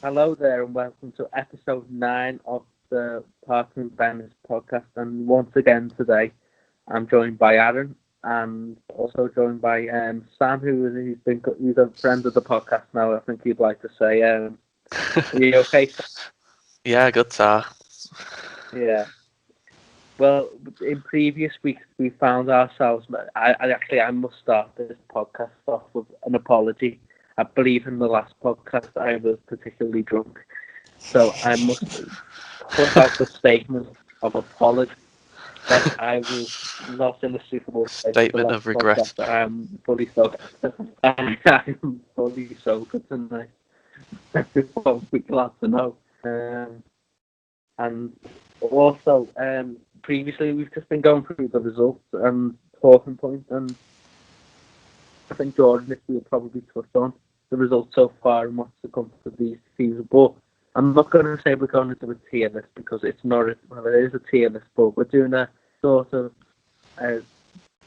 Hello there, and welcome to episode 9 of the Parker and Bennis podcast. And once again today, I'm joined by Aaron, and also joined by Sam, who's a friend of the podcast now. I think you'd like to say, are you okay, Sam? Yeah, good sir. Yeah. Well, in previous weeks, we found ourselves. I must start this podcast off with an apology. I believe in the last podcast I was particularly drunk, so I must put out the statement of apology that I was not in the Super Bowl place for the Statement last of regret. podcast. I am fully sober. I'm fully sober tonight. Everyone would be glad to know. And also, previously we've just been going through the results and talking points, and I think Jordan, this will probably touch on the results so far and what's to come for these teams. But I'm not going to say we're going to do a tier list because it's not. Well, it is a tier list, but we're doing a sort of a,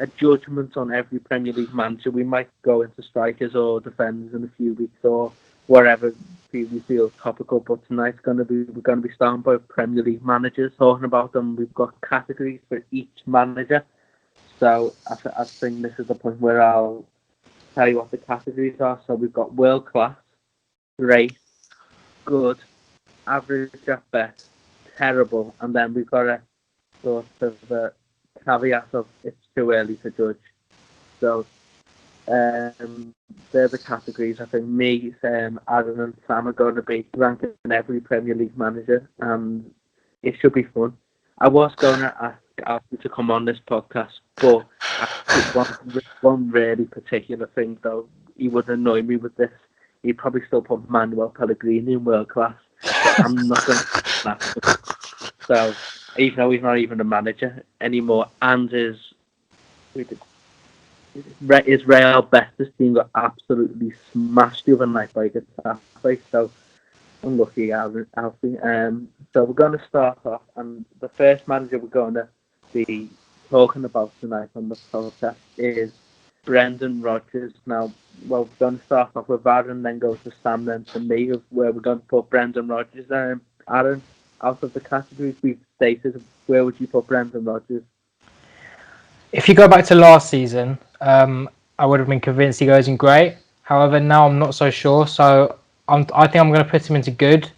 a judgment on every Premier League manager. We might go into strikers or defenders in a few weeks or wherever we feel topical. But tonight's we're going to be starting by Premier League managers, talking about them. We've got categories for each manager. So I think this is the point where I'll tell you what the categories are. So we've got world class, great, good, average at best, terrible, and then we've got a sort of a caveat of it's too early to judge. So they're the categories. I think me, Aaron, and Sam are going to be ranking every Premier League manager, and it should be fun. I was going to ask Alfie to come on this podcast, but one really particular thing, though, he would annoy me with this. He'd probably still put Manuel Pellegrini in world class, but I'm not going to ask him. So, even though he's not even a manager anymore, and his Real Betis team got absolutely smashed the other night by Getafe, so unlucky, Alfie. So we're going to start off, and the first manager we're going to be talking about tonight on the podcast is Brendan Rodgers. Now, well, we're going to start off with Aaron, then go to Sam, then to me, of where we're going to put Brendan Rodgers. Aaron, out of the categories we've stated, where would you put Brendan Rodgers? If you go back to last season, I would have been convinced he goes in great. However, now I'm not so sure. So I think I'm going to put him into good,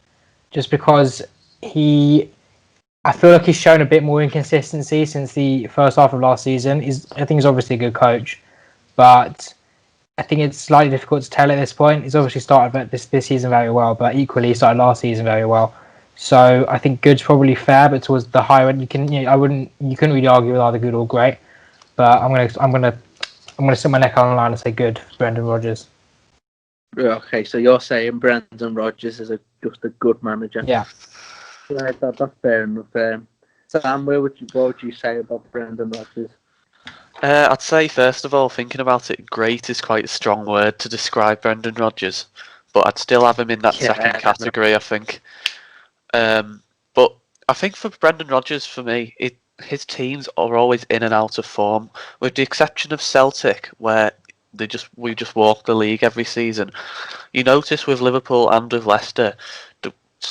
just because I feel like he's shown a bit more inconsistency since the first half of last season. I think he's obviously a good coach, but I think it's slightly difficult to tell at this point. He's obviously started this season very well, but equally he started last season very well. So I think good's probably fair, but towards the higher end, you couldn't really argue with either good or great. But I'm gonna sit my neck on the line and say good for Brendan Rodgers. Okay, so you're saying Brendan Rodgers is just a good manager? Yeah. Right, that's fair enough. Sam, what would you say about Brendan Rodgers? I'd say, first of all, thinking about it, great is quite a strong word to describe Brendan Rodgers, but I'd still have him in that second category, I think. But I think for Brendan Rodgers, for me, his teams are always in and out of form, with the exception of Celtic, where we just walk the league every season. You notice with Liverpool and with Leicester,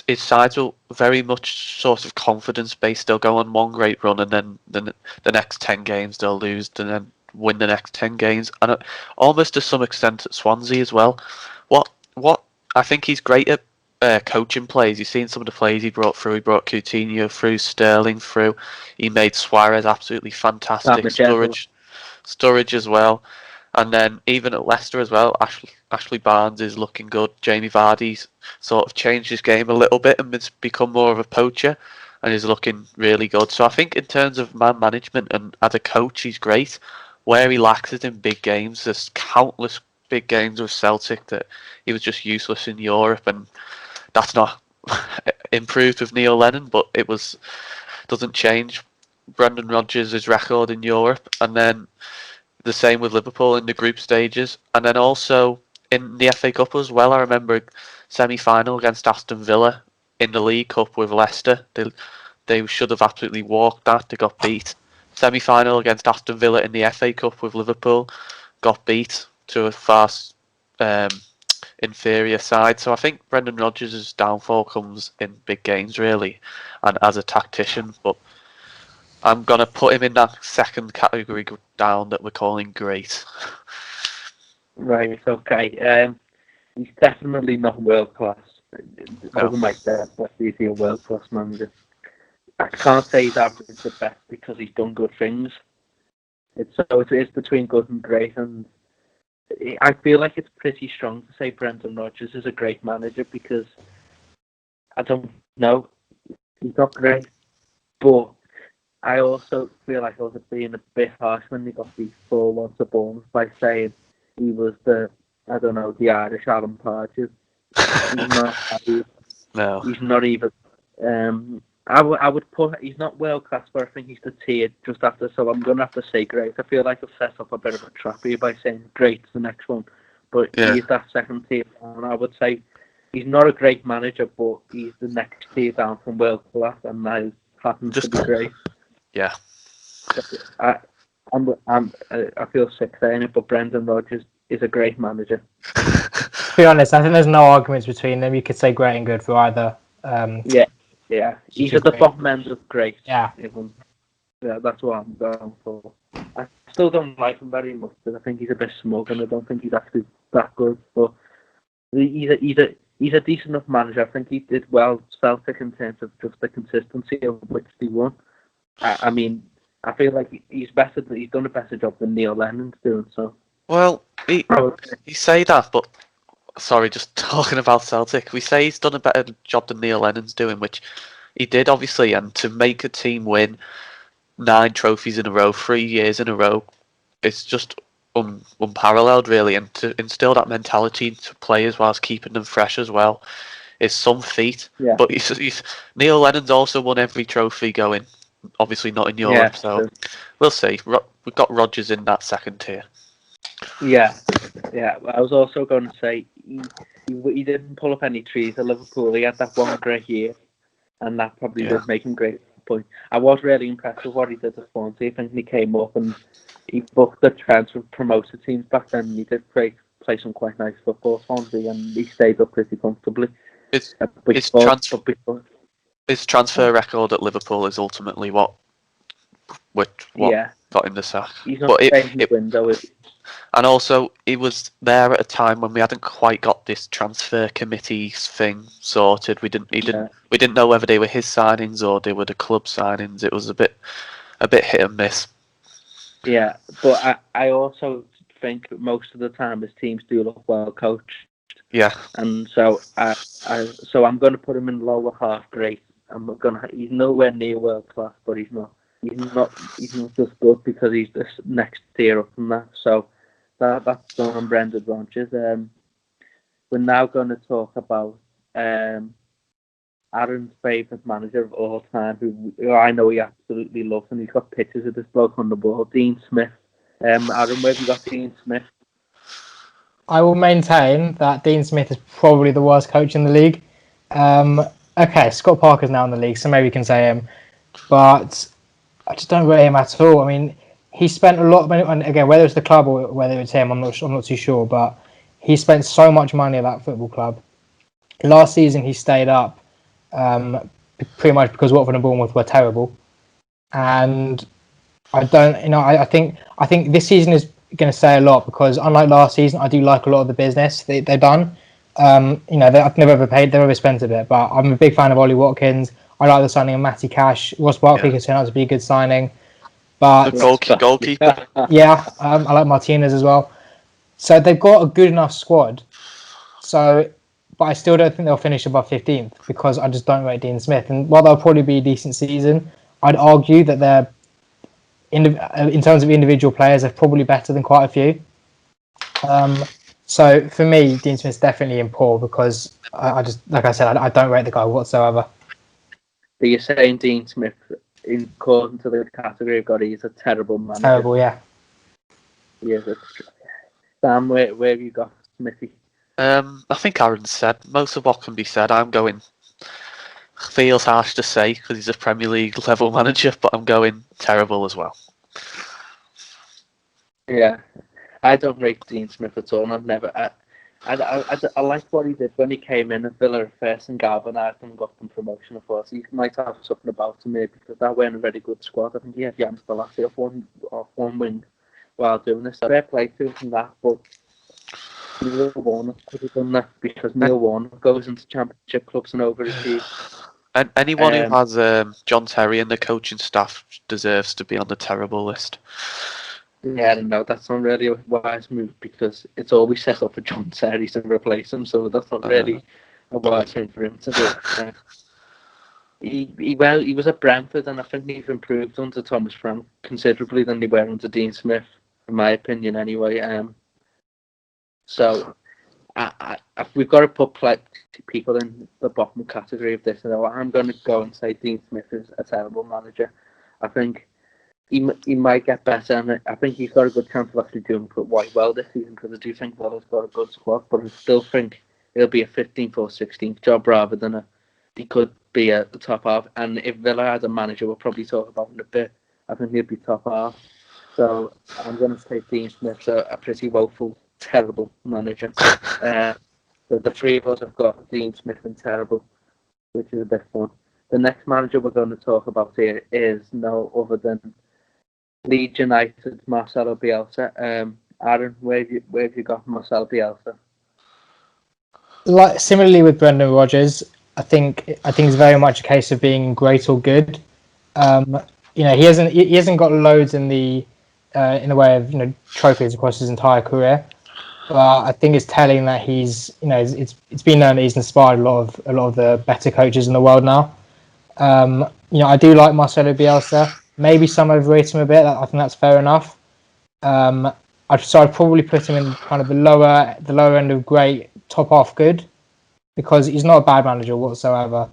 his sides are very much sort of confidence based. They'll go on one great run, and then the next 10 games they'll lose, and then win the next 10 games, and almost to some extent at Swansea as well. What I think he's great at coaching plays. You've seen some of the plays he brought through. He brought Coutinho through, Sterling through. He made Suarez absolutely fantastic. Sturridge as well. And then even at Leicester as well, Ashley Barnes is looking good. Jamie Vardy's sort of changed his game a little bit and has become more of a poacher and is looking really good. So I think in terms of man management and as a coach, he's great. Where he lacks is in big games. There's countless big games with Celtic that he was just useless in Europe, and that's not improved with Neil Lennon, but doesn't change Brendan Rodgers' record in Europe. And then the same with Liverpool in the group stages, and then also in the FA Cup as well. I remember semi-final against Aston Villa in the League Cup with Leicester. They should have absolutely walked that. They got beat. Semi-final against Aston Villa in the FA Cup with Liverpool, got beat to a fast inferior side. So I think Brendan Rodgers' downfall comes in big games, really, and as a tactician. But I'm going to put him in that second category down that we're calling great. Right, okay. He's definitely not world class. No. Over my dead, but he's a world class manager. I can't say he's average the best because he's done good things. It is between good and great, and I feel like it's pretty strong to say Brendan Rodgers is a great manager because I don't know, he's not great, but I also feel like I was being a bit harsh when he got these 4-1 to Bournemouth by saying he was the Irish Alan Partridge. He's not. No. He's not even. I would put. He's not world class, but I think he's the tier just after. So I'm gonna have to say great. I feel like I've set up a bit of a trap here by saying great's the next one, but he's that second tier. And I would say he's not a great manager, but he's the next tier down from world class, and now happens to be great. Yeah. I feel sick saying it, but Brendan Rodgers is a great manager. To be honest, I think there's no arguments between them. You could say great and good for either. Yeah. He's at the bottom end of great. Yeah. Yeah, that's what I'm going for. I still don't like him very much because I think he's a bit smug and I don't think he's actually that good. But he's a decent enough manager. I think he did well Celtic in terms of just the consistency of which they won. I mean, I feel like he's done a better job than Neil Lennon's doing. So. Well, you say that, but sorry, just talking about Celtic, we say he's done a better job than Neil Lennon's doing, which he did obviously, and to make a team win 9 trophies in a row, 3 years in a row, it's just unparalleled really, and to instill that mentality to players whilst keeping them fresh as well is some feat. Yeah. But Neil Lennon's also won every trophy going, obviously not in Europe, so we'll see. We've got Rodgers in that second tier. Yeah. I was also going to say he didn't pull up any trees at Liverpool. He had that one great year, and that probably did make him great. Point. I was really impressed with what he did at Swansea. I think he came up and he booked the transfer promoted teams back then. He did play some quite nice football, Swansea, and he stayed up pretty comfortably. His transfer record at Liverpool is ultimately what got him the sack. He's not staying his window. And also, he was there at a time when we hadn't quite got this transfer committee thing sorted. We didn't know whether they were his signings or they were the club signings. It was a bit hit and miss. Yeah, but I also think most of the time his teams do look well coached. Yeah. And so I'm going to put him in lower half great. He's nowhere near world class, but he's not just good because he's the next tier up from that. So that's done on Brendan Rodgers. We're now going to talk about Aaron's favourite manager of all time, who I know he absolutely loves, and he's got pictures of this bloke on the ball, Dean Smith. Aaron, where have you got Dean Smith? I will maintain that Dean Smith is probably the worst coach in the league. Okay, Scott Parker's now in the league, so maybe you can say him, but I just don't rate him at all. I mean, he spent a lot of money, and again, whether it's the club or whether it's him, I'm not too sure, but he spent so much money at that football club. Last season, he stayed up pretty much because Watford and Bournemouth were terrible, and I think this season is going to say a lot because unlike last season, I do like a lot of the business they've done. I've never spent a bit, but I'm a big fan of Ollie Watkins. I like the signing of Matty Cash. Ross Barkley has turned out to be a good signing. But the goalkeeper. Yeah, I like Martinez as well. So they've got a good enough squad. But I still don't think they'll finish above 15th because I just don't rate Dean Smith. And while they'll probably be a decent season, I'd argue that they're, in terms of individual players, they're probably better than quite a few. So for me, Dean Smith's definitely in poor because I just, like I said, I don't rate the guy whatsoever. But you're saying Dean Smith, according to the category of God, he's a terrible manager. Terrible, yeah. Yeah, Sam, where have you got Smithy? I think Aaron said most of what can be said. I'm going. Feels harsh to say because he's a Premier League level manager, but I'm going terrible as well. Yeah, I don't rate Dean Smith at all. I've never. I liked what he did when he came in at Villa at first and galvanised and got them promotion. I thought he might have something about him here because that weren't a very good squad. I think he had Jan Spalletti off one wing while doing this. So fair play to him from that, but Neil Warner could have done that because Neil Warner goes into championship clubs and overachieves. And anyone who has John Terry in the coaching staff deserves to be on the terrible list. Yeah, I don't know. That's not really a wise move because it's always set up for John Terry to replace him, so that's not really a wise thing for him to do. He was at Brentford, and I think they've improved under Thomas Frank considerably than they were under Dean Smith, in my opinion, anyway. So we've got to put people in the bottom category of this. And I'm going to go and say Dean Smith is a terrible manager. I think he might get better, and I think he's got a good chance of actually doing quite well this season because I do think Villa's got a good squad, but I still think it'll be a 15th or 16th job rather than he could be at the top half. And if Villa had a manager, we'll probably talk about in a bit, I think he'd be top half. So I'm going to say Dean Smith's a pretty woeful, terrible manager. So the three of us have got Dean Smith and terrible, which is a bit fun. The next manager we're going to talk about here is no other than Leeds United's Marcelo Bielsa. Aaron, where have you got Marcelo Bielsa? Like similarly with Brendan Rodgers, I think it's very much a case of being great or good. He hasn't got loads in the way of trophies across his entire career, but I think it's telling that he's it's been known that he's inspired a lot of the better coaches in the world now. I do like Marcelo Bielsa. Maybe some overrate him a bit. I think that's fair enough. I'd probably put him in kind of the lower end of great, top half good, because he's not a bad manager whatsoever.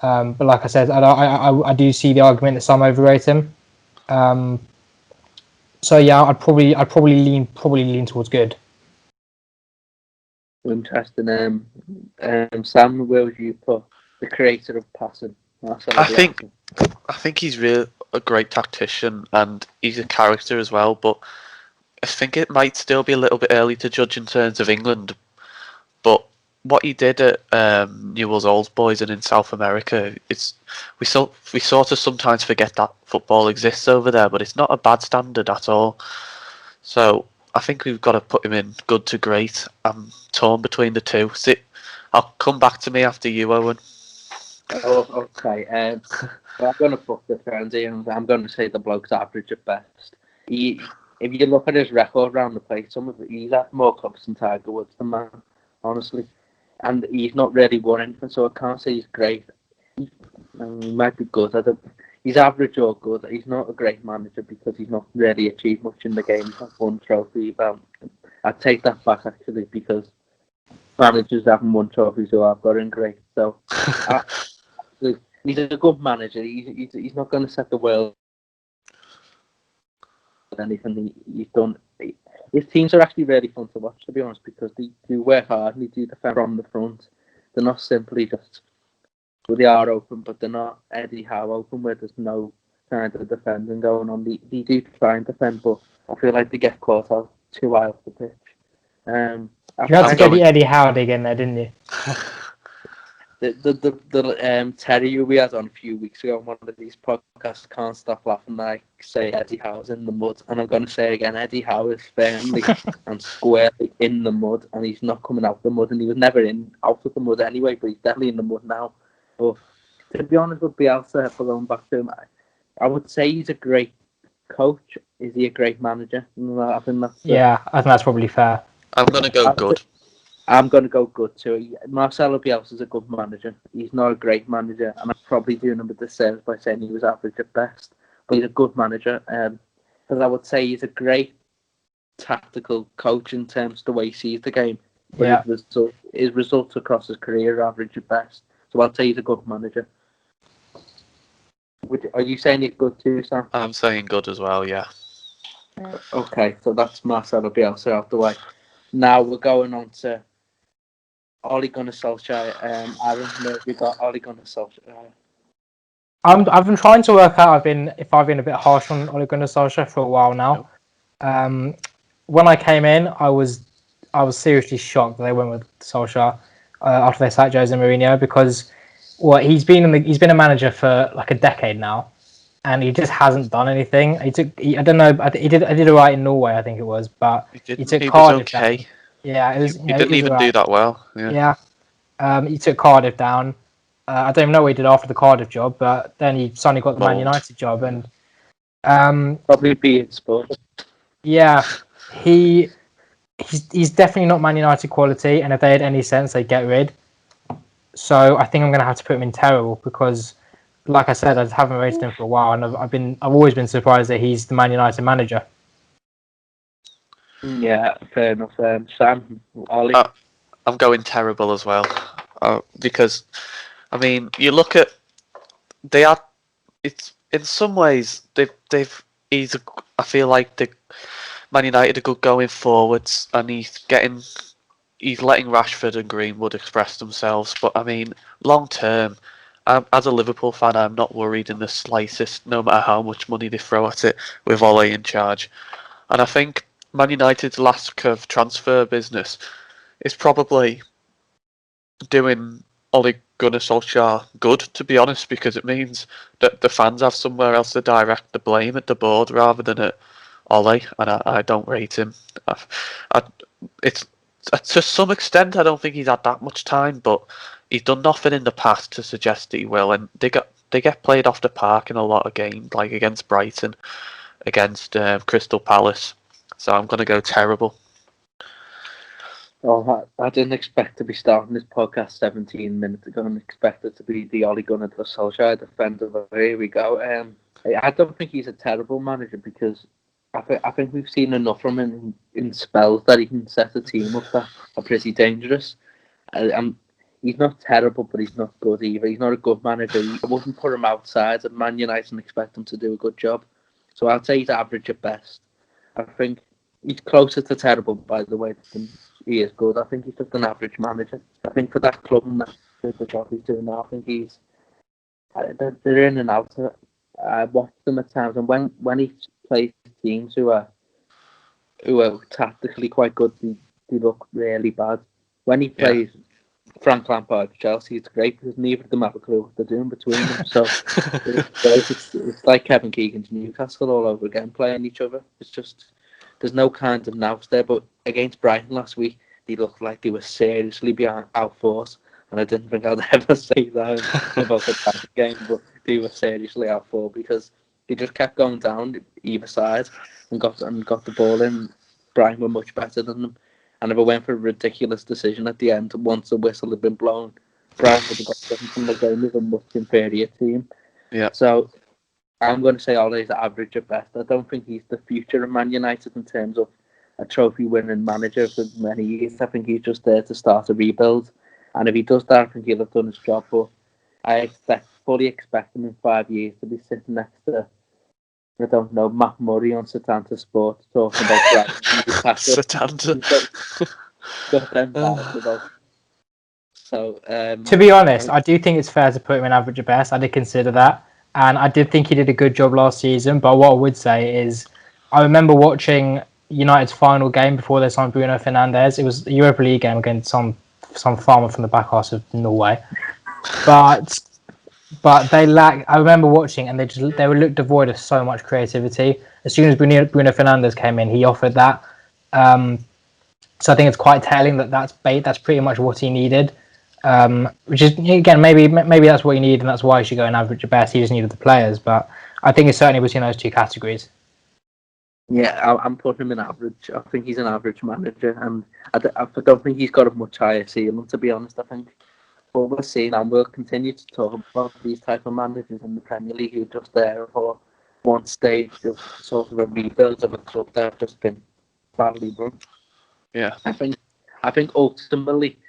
But like I said, I do see the argument that some overrate him. So yeah, I'd probably lean towards good. Interesting. Sam, where would you put the creator of passing? Marcelo Bielsa? I think he's really a great tactician and he's a character as well. But I think it might still be a little bit early to judge in terms of England. But what he did at Newell's Old Boys and in South America, we sort of sometimes forget that football exists over there, but it's not a bad standard at all. So I think we've got to put him in good to great. I'm torn between the two. I'll come back to me after you, Owen. Oh, okay. Well, I'm going to fuck the frenzy and I'm going to say the bloke's average at best. If you look at his record around the place, he's had more clubs than Tiger Woods, the man, honestly. And he's not really won anything, so I can't say he's great. He might be good. He's average or good. He's not a great manager because he's not really achieved much in the game. He's not won trophies. I'd take that back, actually, because managers haven't won trophies who I've got in great. So he's a good manager. He's not going to set the world anything he's done. His teams are actually really fun to watch, to be honest, because they do work hard and they do defend from the front. They're not simply just, they are open, but they're not Eddie Howe open where there's no kind of defending going on. They do try and defend, but I feel like they get caught out too high off the pitch. You had to get the Eddie Howe again there, didn't you? The Terry who we had on a few weeks ago on one of these podcasts can't stop laughing. I say Eddie Howe's in the mud, and I'm going to say again, Eddie Howe is firmly and squarely in the mud, and he's not coming out the mud, and he was never out of the mud anyway, but he's definitely in the mud now. But to be honest with Bielsa, for going back to him, I would say he's a great coach. Is he a great manager? I think that's probably fair. I'm going to go good. I'm going to go good too. Marcelo Bielsa is a good manager. He's not a great manager, and I'm probably doing him a disservice by saying he was average at best. But he's a good manager, because I would say he's a great tactical coach in terms of the way he sees the game. But his results across his career are average at best. So I'll say he's a good manager. Are you saying he's good too, Sam? I'm saying good as well, yeah. Okay, so that's Marcelo Bielsa out the way. Now we're going on to Ole Gunnar Solskjaer. Aaron, have you got Ole Gunnar Solskjaer? I've been trying to work out if I've been a bit harsh on Ole Gunnar Solskjaer for a while now. When I came in, I was I was seriously shocked that they went with Solskjaer after they sacked Jose Mourinho because he's been a manager for like a decade now, and he just hasn't done anything. I don't know. I did all right in Norway, I think it was, but He he didn't. took He was Cardiff down. okay. Yeah, it was. He didn't even do that well. Yeah. Yeah, he took Cardiff down. I don't even know what he did after the Cardiff job, but then he suddenly got the Man United job, and probably be in sport. yeah, he's definitely not Man United quality, and if they had any sense, they'd get rid. So I think I'm going to have to put him in terrible because, like I said, I haven't rated him for a while, and I've always been surprised that he's the Man United manager. Yeah, fair enough. Sam, Ollie. I'm going terrible as well, because I mean you look at they are. It's in some ways I feel like the Man United are good going forwards, and he's letting Rashford and Greenwood express themselves. But I mean, long term, as a Liverpool fan, I'm not worried in the slightest, no matter how much money they throw at it with Ole in charge. And I think Man United's lack of transfer business is probably doing Ole Gunnar Solskjaer good, to be honest, because it means that the fans have somewhere else to direct the blame at the board rather than at Ole, and I don't rate him. It's to some extent I don't think he's had that much time, but he's done nothing in the past to suggest that he will, and they get played off the park in a lot of games, like against Brighton, against Crystal Palace. So I'm going to go terrible. Oh, I didn't expect to be starting this podcast 17 minutes ago and expect it to be the Ole Gunnar Solskjaer defender. But here we go. I don't think he's a terrible manager because I think we've seen enough from him in spells that he can set a team up that are pretty dangerous. He's not terrible, but he's not good either. He's not a good manager. I wouldn't put him outside at Man United and expect him to do a good job. So I'd say he's average at best. I think he's closer to terrible, by the way, than he is good. I think he's just an average manager. I think for that club and the job he's doing now, I think they're in and out. I watch them at times, and when he plays teams who are tactically quite good, they look really bad. When he plays Frank Lampard Chelsea, it's great because neither of them have a clue what they're doing between them. So it's like Kevin Keegan's Newcastle all over again, playing each other. It's just there's no kind of nous there. But against Brighton last week, they looked like they were seriously being outforced, and I didn't think I'd ever say that about the game, but they were seriously outforced because they just kept going down either side and got the ball in. Brighton were much better than them. And if I went for a ridiculous decision at the end, once the whistle had been blown, Brighton would have got something from the game with a much inferior team. Yeah. So I'm going to say Ole's average at best. I don't think he's the future of Man United in terms of a trophy-winning manager for many years. I think he's just there to start a rebuild. And if he does that, I think he'll have done his job. But I fully expect him in 5 years to be sitting next to, I don't know, Matt Murray on Setanta Sports talking about Setanta. Got them about. So, to be honest, I do think it's fair to put him in average at best. I did consider that, and I did think he did a good job last season. But what I would say is, I remember watching United's final game before they signed Bruno Fernandes. It was a Europa League game against some farmer from the back half of Norway, but they lack. I remember watching, and they looked devoid of so much creativity. As soon as Bruno Fernandes came in, he offered that. So I think it's quite telling that that's pretty much what he needed. Which is again maybe that's what he needed, and that's why he should go in average at best. He just needed the players, but I think it's certainly between those two categories. Yeah, I'm putting him in average. I think he's an average manager, and I don't think he's got a much higher ceiling. To be honest, I think what we're seeing, and we'll continue to talk about these type of managers in the Premier League who are just there for one stage of sort of a rebuild of a club that have just been badly run. Yeah, I think ultimately,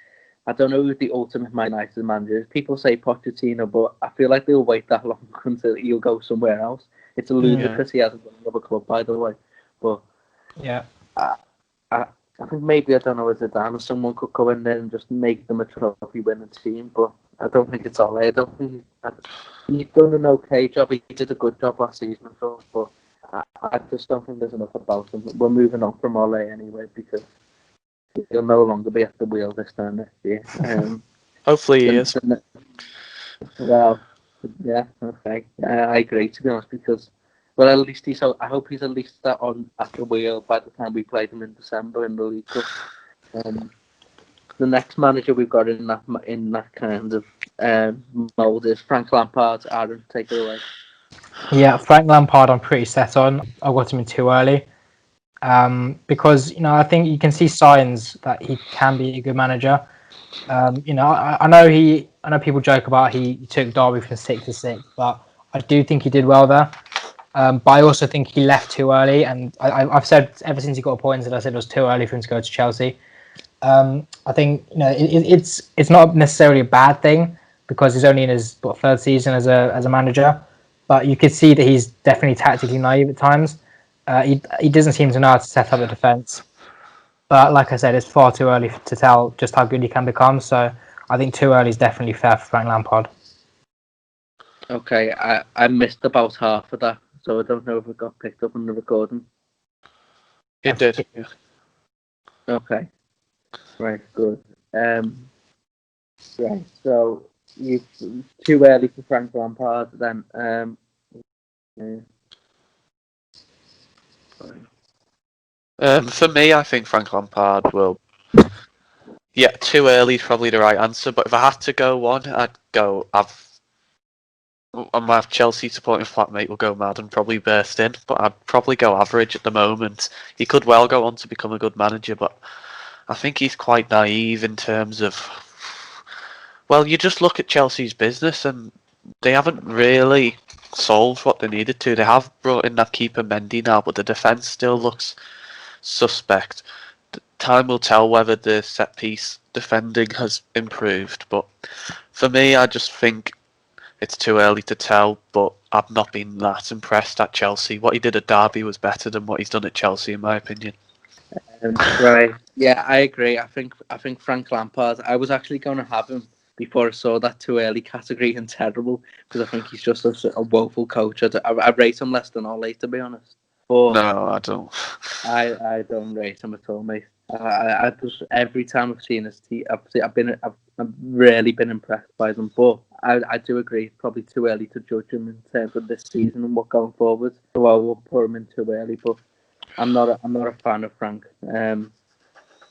I don't know who the ultimate Man United manager is. People say Pochettino, but I feel like they'll wait that long until he'll go somewhere else. It's a ludicrous he hasn't got another club, by the way. But yeah, I think maybe, I don't know, as a Dan, someone could go in there and just make them a trophy-winning team. But I don't think it's all. I don't think he's done an okay job. He did a good job last season, but I just don't think there's enough about him. We're moving on from Ole anyway because he'll no longer be at the wheel this time next year. Hopefully he is. Well, yeah, okay. I agree, to be honest, because, well, at least I hope he's at least at the wheel by the time we play them in December in the League Cup. The next manager we've got in that kind of mould is Frank Lampard. Aaron, take it away. Yeah, Frank Lampard, I'm pretty set on. I got him in too early. Because I think you can see signs that he can be a good manager. I know people joke about he took Derby from 6 to 6, but I do think he did well there. But I also think he left too early, and I've said ever since he got appointed, I said it was too early for him to go to Chelsea. I think it's not necessarily a bad thing because he's only in his third season as a manager, but you could see that he's definitely tactically naive at times. He doesn't seem to know how to set up a defence. But like I said, it's far too early to tell just how good he can become. So I think too early is definitely fair for Frank Lampard. Okay, I missed about half of that, so I don't know if it got picked up on the recording. It did. Yeah. Okay, right, good. Right, so you too early for Frank Lampard then. For me, I think Frank Lampard will. Yeah, too early is probably the right answer. But if I had to go one, I'd go. My Chelsea supporting flatmate will go mad and probably burst in. But I'd probably go average at the moment. He could well go on to become a good manager, but I think he's quite naive in terms of. Well, you just look at Chelsea's business and they haven't really solved what they needed to. They have brought in that keeper Mendy now, but the defence still looks suspect. Time will tell whether the set piece defending has improved, but for me, I just think it's too early to tell. But I've not been that impressed at Chelsea. What he did at Derby was better than what he's done at Chelsea, in my opinion. Right, yeah, I agree. I think Frank Lampard. I was actually going to have him before I saw that too early category and terrible because I think he's just a woeful coach. I rate him less than Ole, to be honest. But no, I don't. I don't rate him at all, mate. I just every time I've seen his team, I've really been impressed by them. But I do agree, it's probably too early to judge him in terms of this season and what going forward. So I will put him in too early, but I'm not a fan of Frank.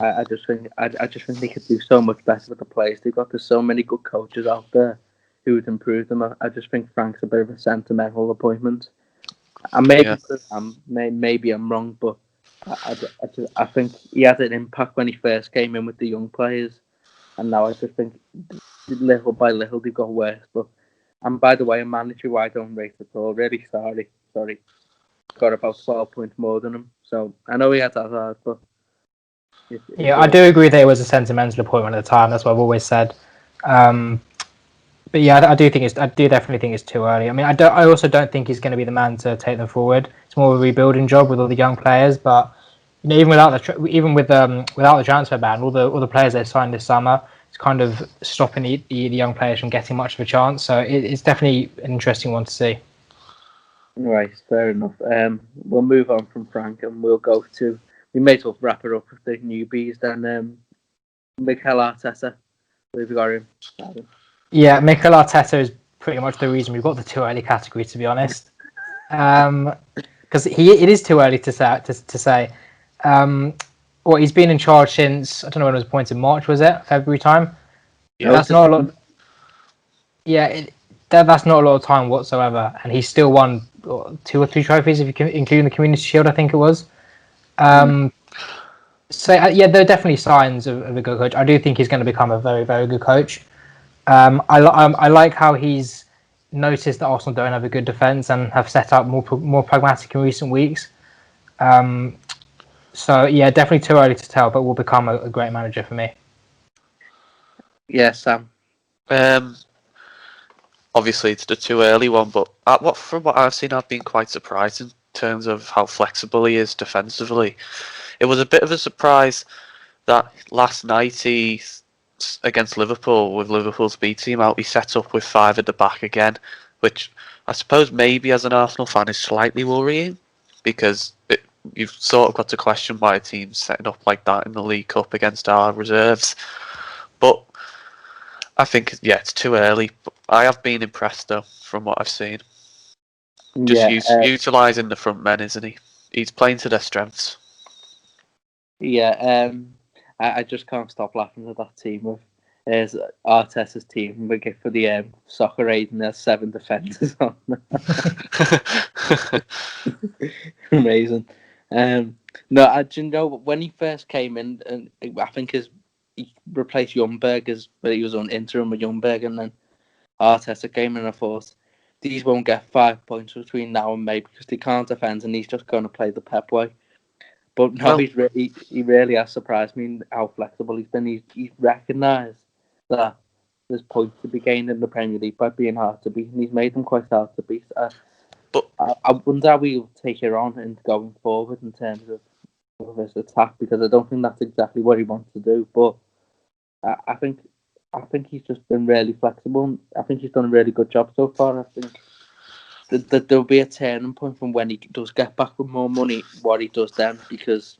I just think they could do so much better with the players they've got. There's so many good coaches out there who would improve them. I just think Frank's a bit of a sentimental appointment. And maybe I'm wrong, but I think he had an impact when he first came in with the young players, and now I just think little by little they've got worse. But and by the way, a manager who I don't rate at all. Really sorry, got about 12 points more than him. So I know he had that hard, but I do agree that it was a sentimental appointment at the time. That's what I've always said. But yeah, I do definitely think it's too early. I mean, I also don't think he's going to be the man to take them forward. It's more of a rebuilding job with all the young players. But even without the transfer ban, all the players they signed this summer, it's kind of stopping the young players from getting much of a chance. So it's definitely an interesting one to see. Right, fair enough. We'll move on from Frank and we'll go to. We may as well wrap it up with the newbies then. Mikel Arteta, we've got him. Yeah, Mikel Arteta is pretty much the reason we've got the too early category, to be honest. Because it is too early to say. He's been in charge since, I don't know when it was appointed, March, was it? February time? Yeah, that's not a lot. Yeah, that's not a lot of time whatsoever, and he's still won 2 or 3 trophies, if you can, including the Community Shield, I think it was. So there are definitely signs of a good coach. I do think he's going to become a very, very good coach. I like how he's noticed that Arsenal don't have a good defence and have set up more pragmatic in recent weeks. So yeah, definitely too early to tell, but will become a great manager for me. Yeah, Sam. Obviously, it's the too early one, but from what I've seen, I've been quite surprised in terms of how flexible he is defensively. It was a bit of a surprise that last night against Liverpool, with Liverpool's B team out, he set up with 5 at the back again, which I suppose maybe as an Arsenal fan is slightly worrying because you've sort of got to question why a team's setting up like that in the League Cup against our reserves. But I think, it's too early. But I have been impressed, though, from what I've seen. Just utilising the front men, isn't he? He's playing to their strengths. Yeah, I just can't stop laughing at that team of Arteta's team. We get for the soccer aid and there's 7 defenders on. Amazing. No, do you know when he first came in, and I think he replaced Ljungberg but he was on interim with Ljungberg, and then Arteta came in. And I thought these won't get 5 points between now and May because they can't defend, and he's just going to play the Pep way. But no, he really has surprised me in how flexible he's been. He's recognised that there's points to be gained in the Premier League by being hard to beat, and he's made them quite hard to beat. But I wonder how we'll take it on and going forward in terms of his attack, because I don't think that's exactly what he wants to do. But I think he's just been really flexible. I think he's done a really good job so far. I think that there'll be a turning point from when he does get back with more money, what he does then, because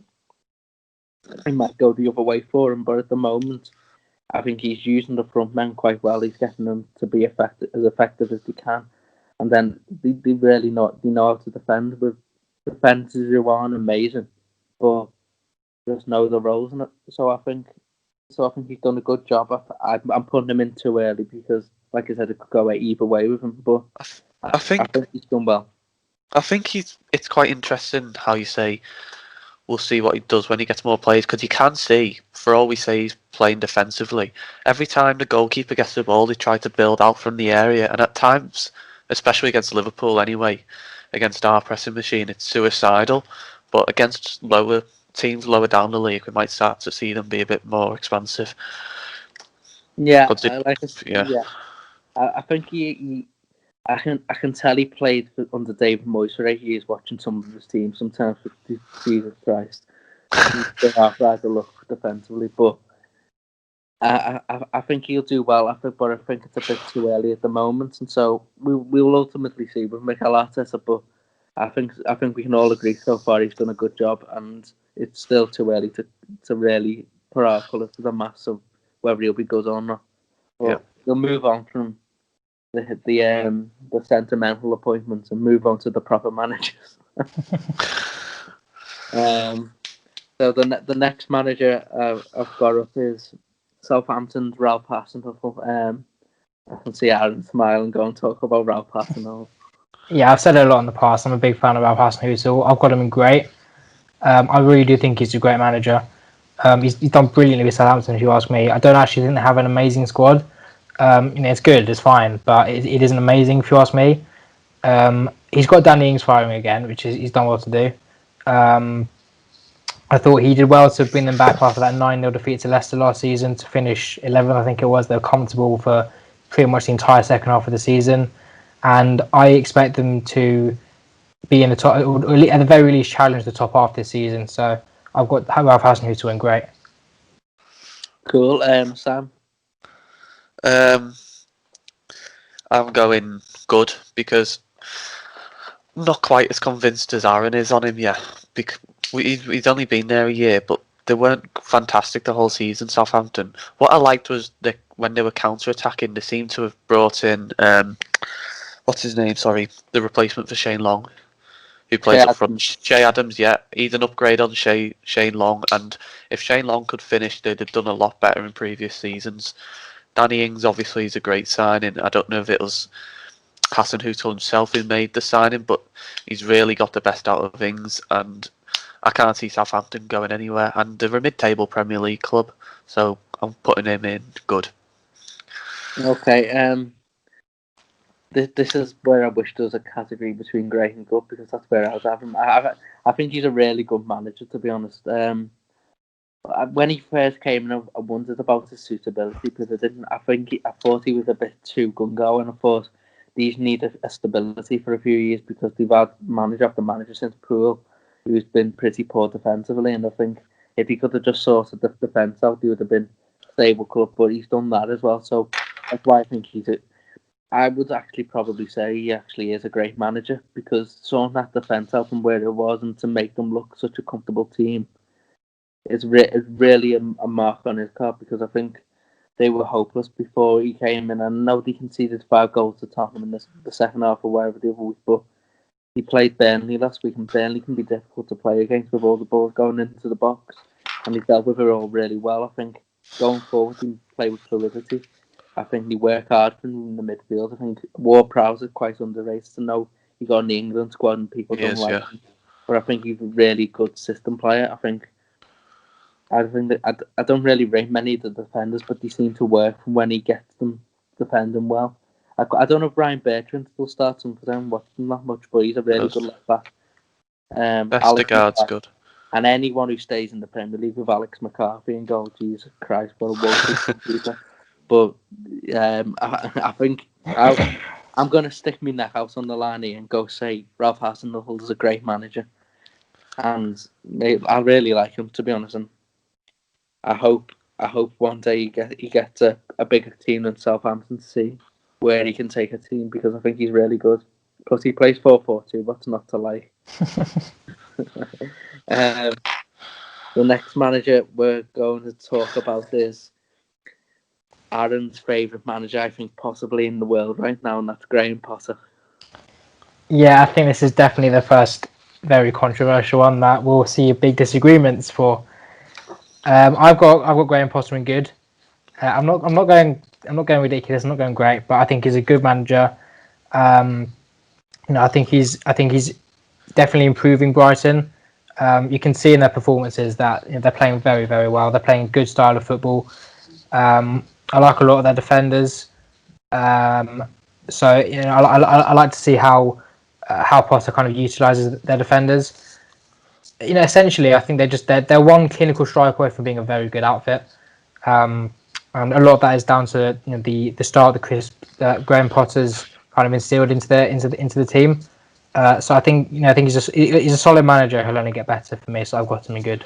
it might go the other way for him. But at the moment, I think he's using the front men quite well. He's getting them to be as effective as they can, and then they really know how to defend. With defenses who aren't amazing, but just know the roles in it. So I think he's done a good job. I'm putting him in too early because, like I said, it could go either way with him. But I think he's done well. I think it's quite interesting how you say we'll see what he does when he gets more players, because you can see, for all we say he's playing defensively, every time the goalkeeper gets the ball, they try to build out from the area, and at times, especially against Liverpool anyway, against our pressing machine, it's suicidal. But against lower teams lower down the league, we might start to see them be a bit more expansive. Yeah, I think I can tell he played under David Moyes for 8 years, watching some of his teams. Sometimes with Jesus Christ, he's rather look defensively, but I think he'll do well. But I think it's a bit too early at the moment, and so we'll ultimately see with Mikel Arteta. But I think we can all agree so far he's done a good job, and it's still too early to really put our colour to the mass of whether he'll be good or not. But we'll move on from the sentimental appointments and move on to the proper managers. So the next manager I've got up is Southampton's Ralph Hasenhüttl. I can see Aaron smile and go and talk about Ralph Hasenhüttl. Yeah, I've said it a lot in the past. I'm a big fan of Ralph Hasenhüttl. I've got him in great. I really do think he's a great manager. He's done brilliantly with Southampton, if you ask me. I don't actually think they have an amazing squad. It's good, it's fine, but it isn't amazing, if you ask me. He's got Danny Ings firing again, which he's done well to do. I thought he did well to bring them back after that 9-0 defeat to Leicester last season to finish 11th, I think it was. They were comfortable for pretty much the entire second half of the season. And I expect them to be in the top, or at the very least challenge the top half this season. So I've got Ralph Hasenhüttl in great. Cool. Sam? I'm going good, because I'm not quite as convinced as Aaron is on him yet. Because he's only been there a year, but they weren't fantastic the whole season, Southampton. What I liked was when they were counter-attacking, they seemed to have brought in, what's his name, sorry, the replacement for Shane Long, who plays up front. Shea Adams, yeah. He's an upgrade on Shane Long, and if Shane Long could finish, they'd have done a lot better in previous seasons. Danny Ings obviously is a great signing. I don't know if it was Hasenhüttl himself who made the signing, but he's really got the best out of Ings, and I can't see Southampton going anywhere. And they're a mid-table Premier League club, so I'm putting him in good. Okay. This is where I wish there was a category between great and good, because that's where I was having. I think he's a really good manager, to be honest. When he first came in, I wondered about his suitability, because I thought he was a bit too gung-ho, and I thought these need a stability for a few years, because they've had manager after manager since Poole who's been pretty poor defensively, and I think if he could have just sorted the defence out, he would have been a stable club. But he's done that as well, so that's why I think I would actually probably say he actually is a great manager because sorting that defence out from where it was and to make them look such a comfortable team is really a mark on his card because I think they were hopeless before he came in. I know they conceded 5 goals to Tottenham in the second half or whatever the other week, but he played Burnley last week, and Burnley can be difficult to play against with all the balls going into the box, and he dealt with it all really well. I think going forward, he play with fluidity. I think he work hard in the midfield. I think Ward-Prowse is quite underrated. I know he got in the England squad and people don't like him, but I think he's a really good system player. I think that I don't really rate many of the defenders, but they seem to work when he gets them defending well. I don't know if Ryan Bertrand still starts him because I haven't watched him that much, but he's a really good left back. Vestergaard's good. And anyone who stays in the Premier League with Alex McCarthy and goal, Jesus Christ, what a woeful keeper. But I think I'm going to stick my neck out on the line here and go say Ralph Hasenhüttl is a great manager. And I really like him, to be honest. And I hope one day he gets a bigger team than Southampton to see where he can take a team because I think he's really good. Because he plays 4-4-2, what's not to like? The next manager we're going to talk about is Aaron's favourite manager, I think, possibly in the world right now, and that's Graham Potter. Yeah, I think this is definitely the first very controversial one that we'll see big disagreements for. I've got Graham Potter in good. I'm not going ridiculous. I'm not going great, but I think he's a good manager. I think he's definitely improving Brighton. You can see in their performances that they're playing very, very well. They're playing a good style of football. I like a lot of their defenders. So I like to see how Potter kind of utilises their defenders. Essentially, I think they're one clinical strike away from being a very good outfit. And a lot of that is down to the start that Graham Potter's kind of instilled into the team. So I think he's a solid manager. He'll only get better for me. So I've got him in good.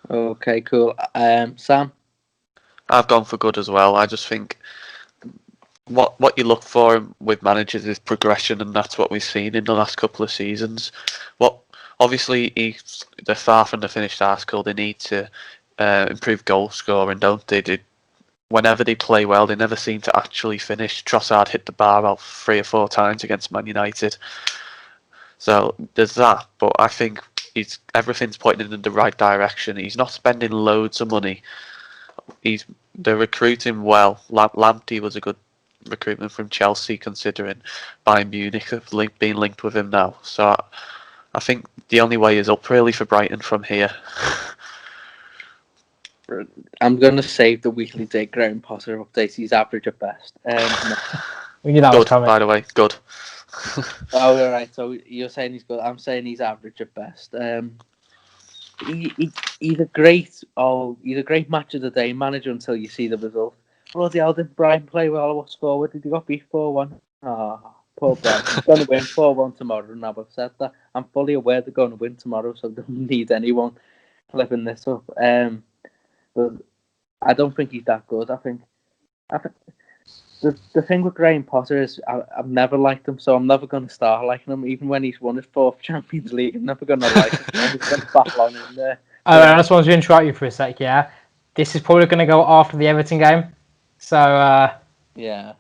Okay, cool. Sam? I've gone for good as well. I just think what you look for with managers is progression, and that's what we've seen in the last couple of seasons. Obviously they're far from the finished article. They need to improve goal scoring, don't they? Whenever they play well, they never seem to actually finish. Trossard hit the bar about 3 or 4 times against Man United. So there's that, but I think everything's pointing in the right direction. He's not spending loads of money. They're recruiting well. Lamptey was a good recruitment from Chelsea, considering Bayern Munich have been linked with him now. So I think the only way is up really for Brighton from here. I'm going to save the weekly date Graham Potter updates. He's average at best. We knew that was Good, coming. by the way. Good. Oh, all right. So you're saying he's good. I'm saying he's average at best. He's a great match of the day manager until you see the result. Bloody hell, did Brighton play well? What's forward? Did he got beat 4-1? Poor Brighton. He's going to win 4-1 tomorrow. Now I've said that. I'm fully aware they're going to win tomorrow, so don't need anyone flipping this up. But I don't think he's that good. I think the thing with Graham Potter is I've never liked him, so I'm never going to start liking him. Even when he's won his 4th Champions League, I'm never going to like him. I'm just going to battle on in there. I just wanted to interrupt you for a sec. Yeah, this is probably going to go after the Everton game. So yeah,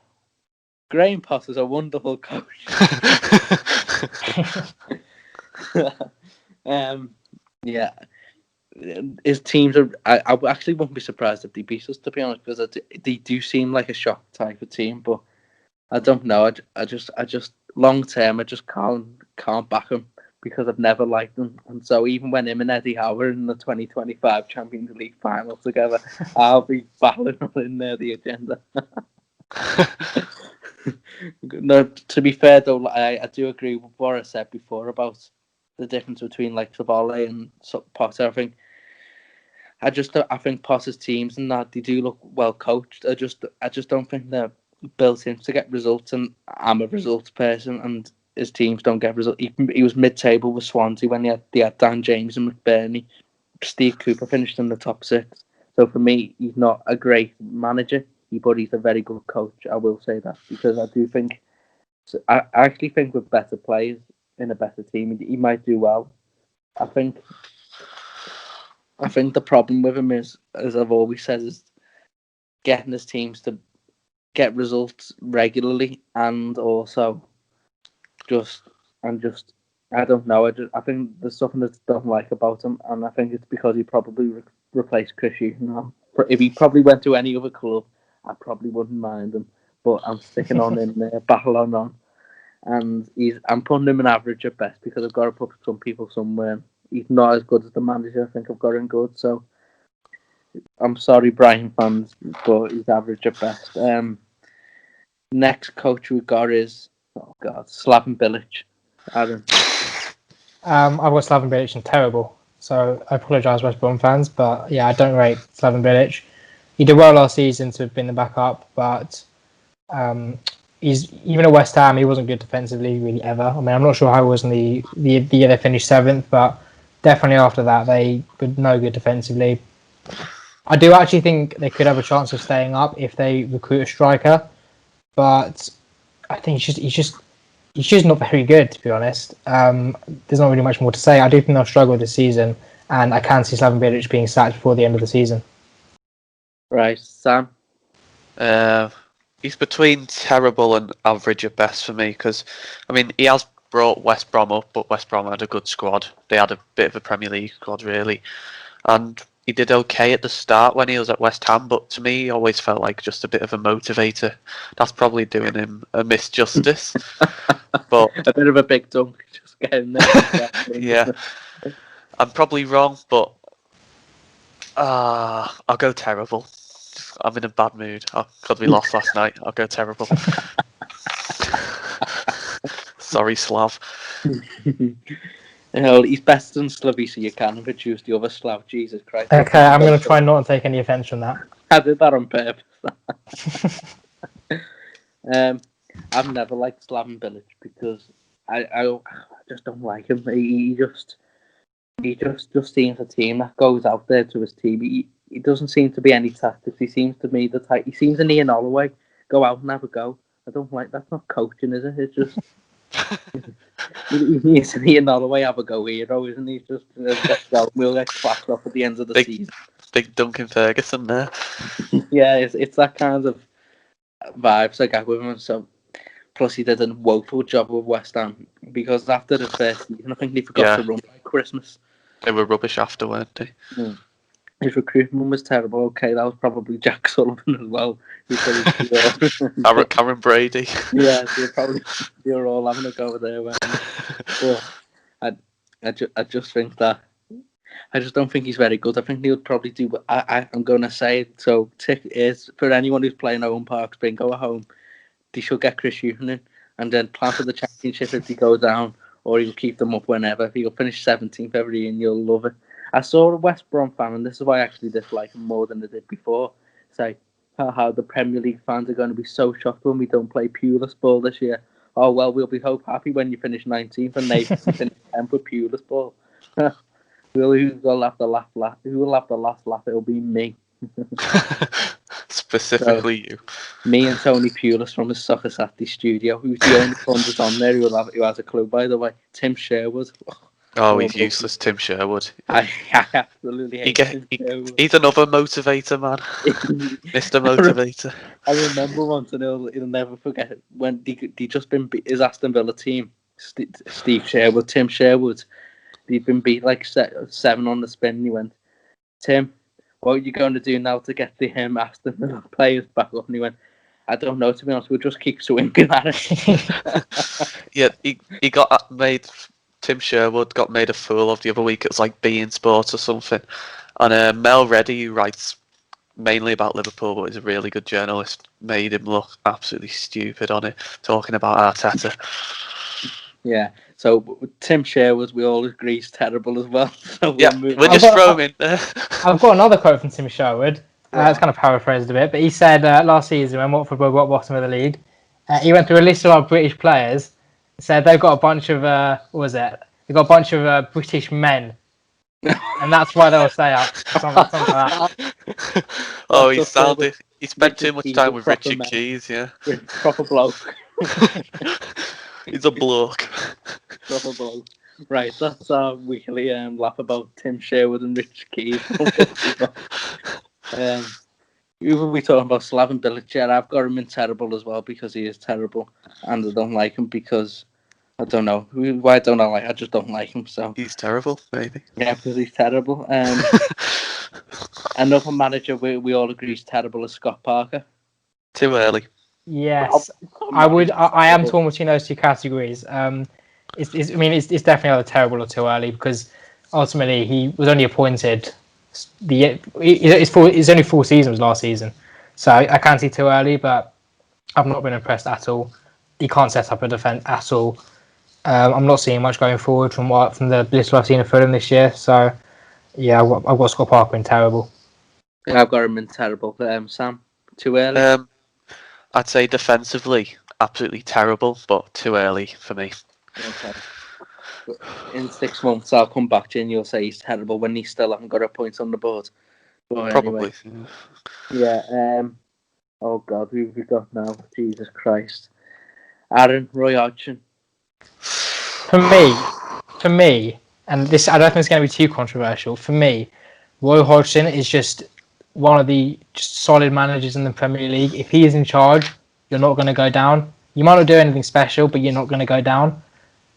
Graham Potter's a wonderful coach. Yeah. His teams are. I actually wouldn't be surprised if they beat us, to be honest, because they do seem like a shock type of team. But I don't know. I just long term, I just can't back him because I've never liked him. And so even when him and Eddie Howe are in the 2025 Champions League final together, I'll be battling in there the agenda. No, to be fair though, I do agree with what I said before about the difference between like Savale and Potter. I think Potter's teams and that they do look well coached. I just don't think they're built in to get results, and I'm a results person, and his teams don't get results. He was mid-table with Swansea when they had Dan James and McBurney. Steve Cooper finished in the top 6. So for me, he's not a great manager. but he's a very good coach. I will say that, because I do think, I actually think with better players in a better team, he might do well. I think the problem with him is, as I've always said, is getting his teams to get results regularly, and also just I don't know. I think there's something that I don't like about him, and I think it's because he probably replaced Chris Hughton. If he probably went to any other club, I probably wouldn't mind him. But I'm sticking on in there, battling on, and I'm putting him in average at best, because I've got to put some people somewhere. He's not as good as the manager I think I've got him good. So I'm sorry, Brian fans, but he's average at best. Next coach we got is Slaven Bilic. Aaron. I've got Slaven Bilic and terrible. So I apologise, West Brom fans, but yeah, I don't rate Slaven Bilic. He did well last season to have been the backup, but he's even at West Ham, he wasn't good defensively really ever. I mean, I'm not sure how it was in the year they finished 7th, but definitely after that they were no good defensively. I do actually think they could have a chance of staying up if they recruit a striker, but I think he's just not very good, to be honest. There's not really much more to say. I do think they'll struggle this season, and I can see Slaven Bilic being sacked before the end of the season. Right, Sam? He's between terrible and average at best for me, because, I mean, he has brought West Brom up, but West Brom had a good squad. They had a bit of a Premier League squad, really. And he did okay at the start when he was at West Ham, but to me, he always felt like just a bit of a motivator. That's probably doing him a misjustice. But a bit of a big dunk, just getting there. Yeah, I'm probably wrong, but I'll go terrible. I'm in a bad mood because we lost last night. I'll go terrible. Sorry, Slav. He's better than Slavy, so you can reduce the other Slav. Jesus Christ. Okay, I'm going to try not to take any offence from that. I did that on purpose. I've never liked Slaven Bilic because I just don't like him. He just seems a team that goes out there to his team. He doesn't seem to be any tactics. He seems to me the type. He seems an Ian Holloway. Go out and have a go. I don't like. That's not coaching, is it? It's just. He's an Ian Holloway have a go hero, isn't he? Just we'll get clapped off at the end of the season. Big Duncan Ferguson there. Yeah, it's that kind of vibes I get with him. So, plus he did a woeful job with West Ham because after the first season, I think they forgot to run by Christmas. They were rubbish after, weren't they? His recruitment was terrible. Okay, that was probably Jack Sullivan as well. Karen Brady. Yeah, they were all having a go there. But I just think that I just don't think he's very good. I think he'll probably do what I'm going to say. It. So tick is for anyone who's playing Owen Park's bingo at home, they should get Chris Hughton in and then plan for the championship if they go down, or he'll keep them up whenever. He'll finish 17th every year and you'll love it. I saw a West Brom fan, and this is why I actually dislike him more than I did before, say how the Premier League fans are going to be so shocked when we don't play Pulis ball this year. Oh, well, we'll be happy when you finish 19th and they finish 10th with Pulis ball. Who will have the last laugh? It'll be me. Specifically you. Me and Tony Pulis from his Soccer Saturday studio, who's the only pundit on there who has a clue, by the way. Tim Sherwood. Oh, he's useless, Tim Sherwood. I absolutely hate Tim Sherwood. He's another motivator, man. Mr. Motivator. I remember once, and he'll never forget it, when they just been beat his Aston Villa team, Steve Sherwood, Tim Sherwood. They'd been beat like 7 on the spin, and he went, Tim, what are you going to do now to get the Aston Villa players back up? And he went, I don't know, to be honest, we'll just keep swinging at it. Yeah, he got made... Tim Sherwood got made a fool of the other week. It was like Bein Sports or something. And Mel Reddy, who writes mainly about Liverpool, but is a really good journalist, made him look absolutely stupid on it, talking about Arteta. Yeah, so Tim Sherwood, we all agree, is terrible as well. So we'll just throw him in there. I've got another quote from Tim Sherwood. It's kind of paraphrased a bit, but he said last season when Watford were bottom of the league, he went through a list of our British players. Said they've got a bunch of They've got a bunch of British men and that's why they'll stay up. Something like that. Oh, That's up there with he spent Richard too much Keys, time a with proper Richard man. Keys, yeah. Proper bloke. He's a bloke. Proper bloke. Right, that's our weekly laugh about Tim Sherwood and Richard Keys. Even we talking about Slaven Bilic, I've got him in terrible as well because he is terrible, and I don't like him because I don't know why don't I like. I just don't like him. So He's terrible, maybe. yeah, because he's terrible. Another manager we all agree is terrible is Scott Parker. Too early. Yes, I would. I am torn between those two categories. It's definitely either terrible or too early because ultimately he was only appointed. His only full season was last season, so I can't see too early. But I've not been impressed at all. He can't set up a defence at all. I'm not seeing much going forward from the little I've seen of Fulham this year. So yeah, I've got Scott Parker in terrible. Yeah, I've got him in terrible. Sam, too early. I'd say defensively, absolutely terrible, but too early for me. Okay. In 6 months, I'll come back to you and you'll say he's terrible when he still hasn't got a point on the board. But Probably. Anyway. Yeah. Oh God, who've we got now? Jesus Christ. Aaron, Roy Hodgson. For me, and this I don't think it's going to be too controversial. For me, Roy Hodgson is just one of the just solid managers in the Premier League. If he is in charge, you're not going to go down. You might not do anything special, but you're not going to go down.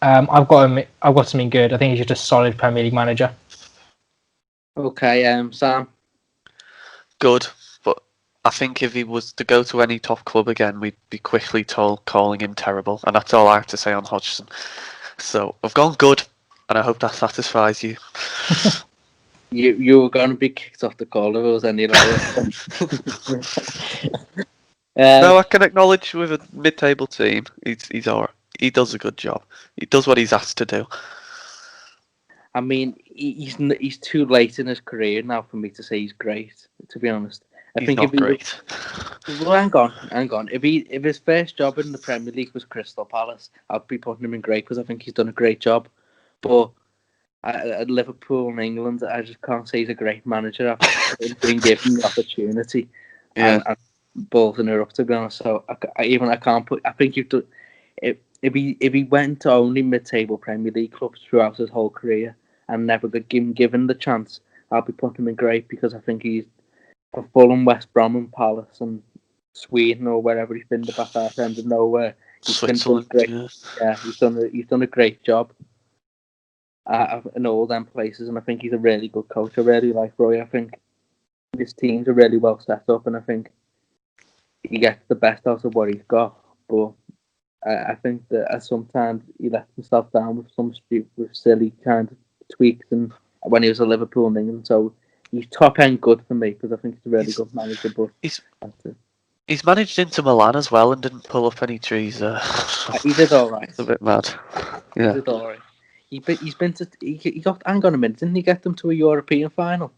I've got him in good. I think he's just a solid Premier League manager. Okay, Sam. Good, but I think if he was to go to any top club again, we'd be quickly calling him terrible, and that's all I have to say on Hodgson. So I've gone good, and I hope that satisfies you. You were going to be kicked off the call if it was any lower. No, I can acknowledge with a mid-table team, he's alright. He does a good job. He does what he's asked to do. I mean, he's too late in his career now for me to say he's great. To be honest, He's not great. Well, hang on. If his first job in the Premier League was Crystal Palace, I'd be putting him in great because I think he's done a great job. But at Liverpool and England, I just can't say he's a great manager after being given the opportunity. Yeah. And balling her up, to be honest. So I can't put. I think you've done. If he went to only mid-table Premier League clubs throughout his whole career and never got given the chance, I'll be putting him in great because I think he's for Fulham, West Brom, and Palace, and Sweden or wherever he's been, the back half end of nowhere. He's Switzerland, been great. Yeah, he's done a great job in all them places, and I think he's a really good coach. I really like Roy. I think his teams are really well set up, and I think he gets the best out of what he's got. But I think that sometimes he lets himself down with some stupid, silly kind of tweaks, and when he was at Liverpool and England, so he's top end good for me because I think he's a really good manager. But he's managed Inter Milan as well and didn't pull up any trees. He did all right. It's a bit mad. Yeah. He did all right. He's been to. He got. Hang on a minute, didn't he get them to a European final?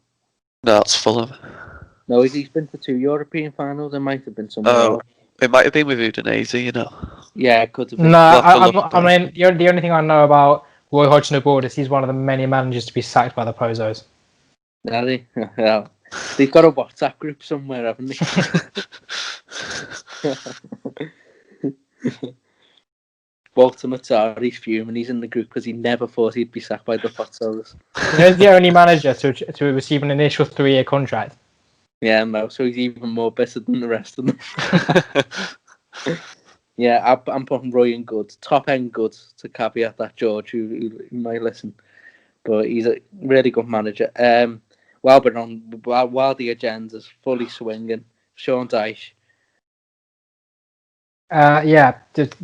No, it's Fulham. No, he's been to 2 European finals. It might have been somewhere else. It might have been with Udinese, you know. Yeah, it could have been. No, I mean the only thing I know about Roy Hodgson abroad is he's one of the many managers to be sacked by the Pozos. Really? Yeah. They've got a WhatsApp group somewhere, haven't they? Walter Mazzari's fuming. He's in the group because he never thought he'd be sacked by the Pozos. He's the only manager to receive an initial 3-year contract. Yeah, no, so he's even more bitter than the rest of them. Yeah, I'm putting Roy in good. Top end good, to caveat that, George, who might listen. But he's a really good manager. While the agenda's fully swinging, Sean Dyche. Yeah,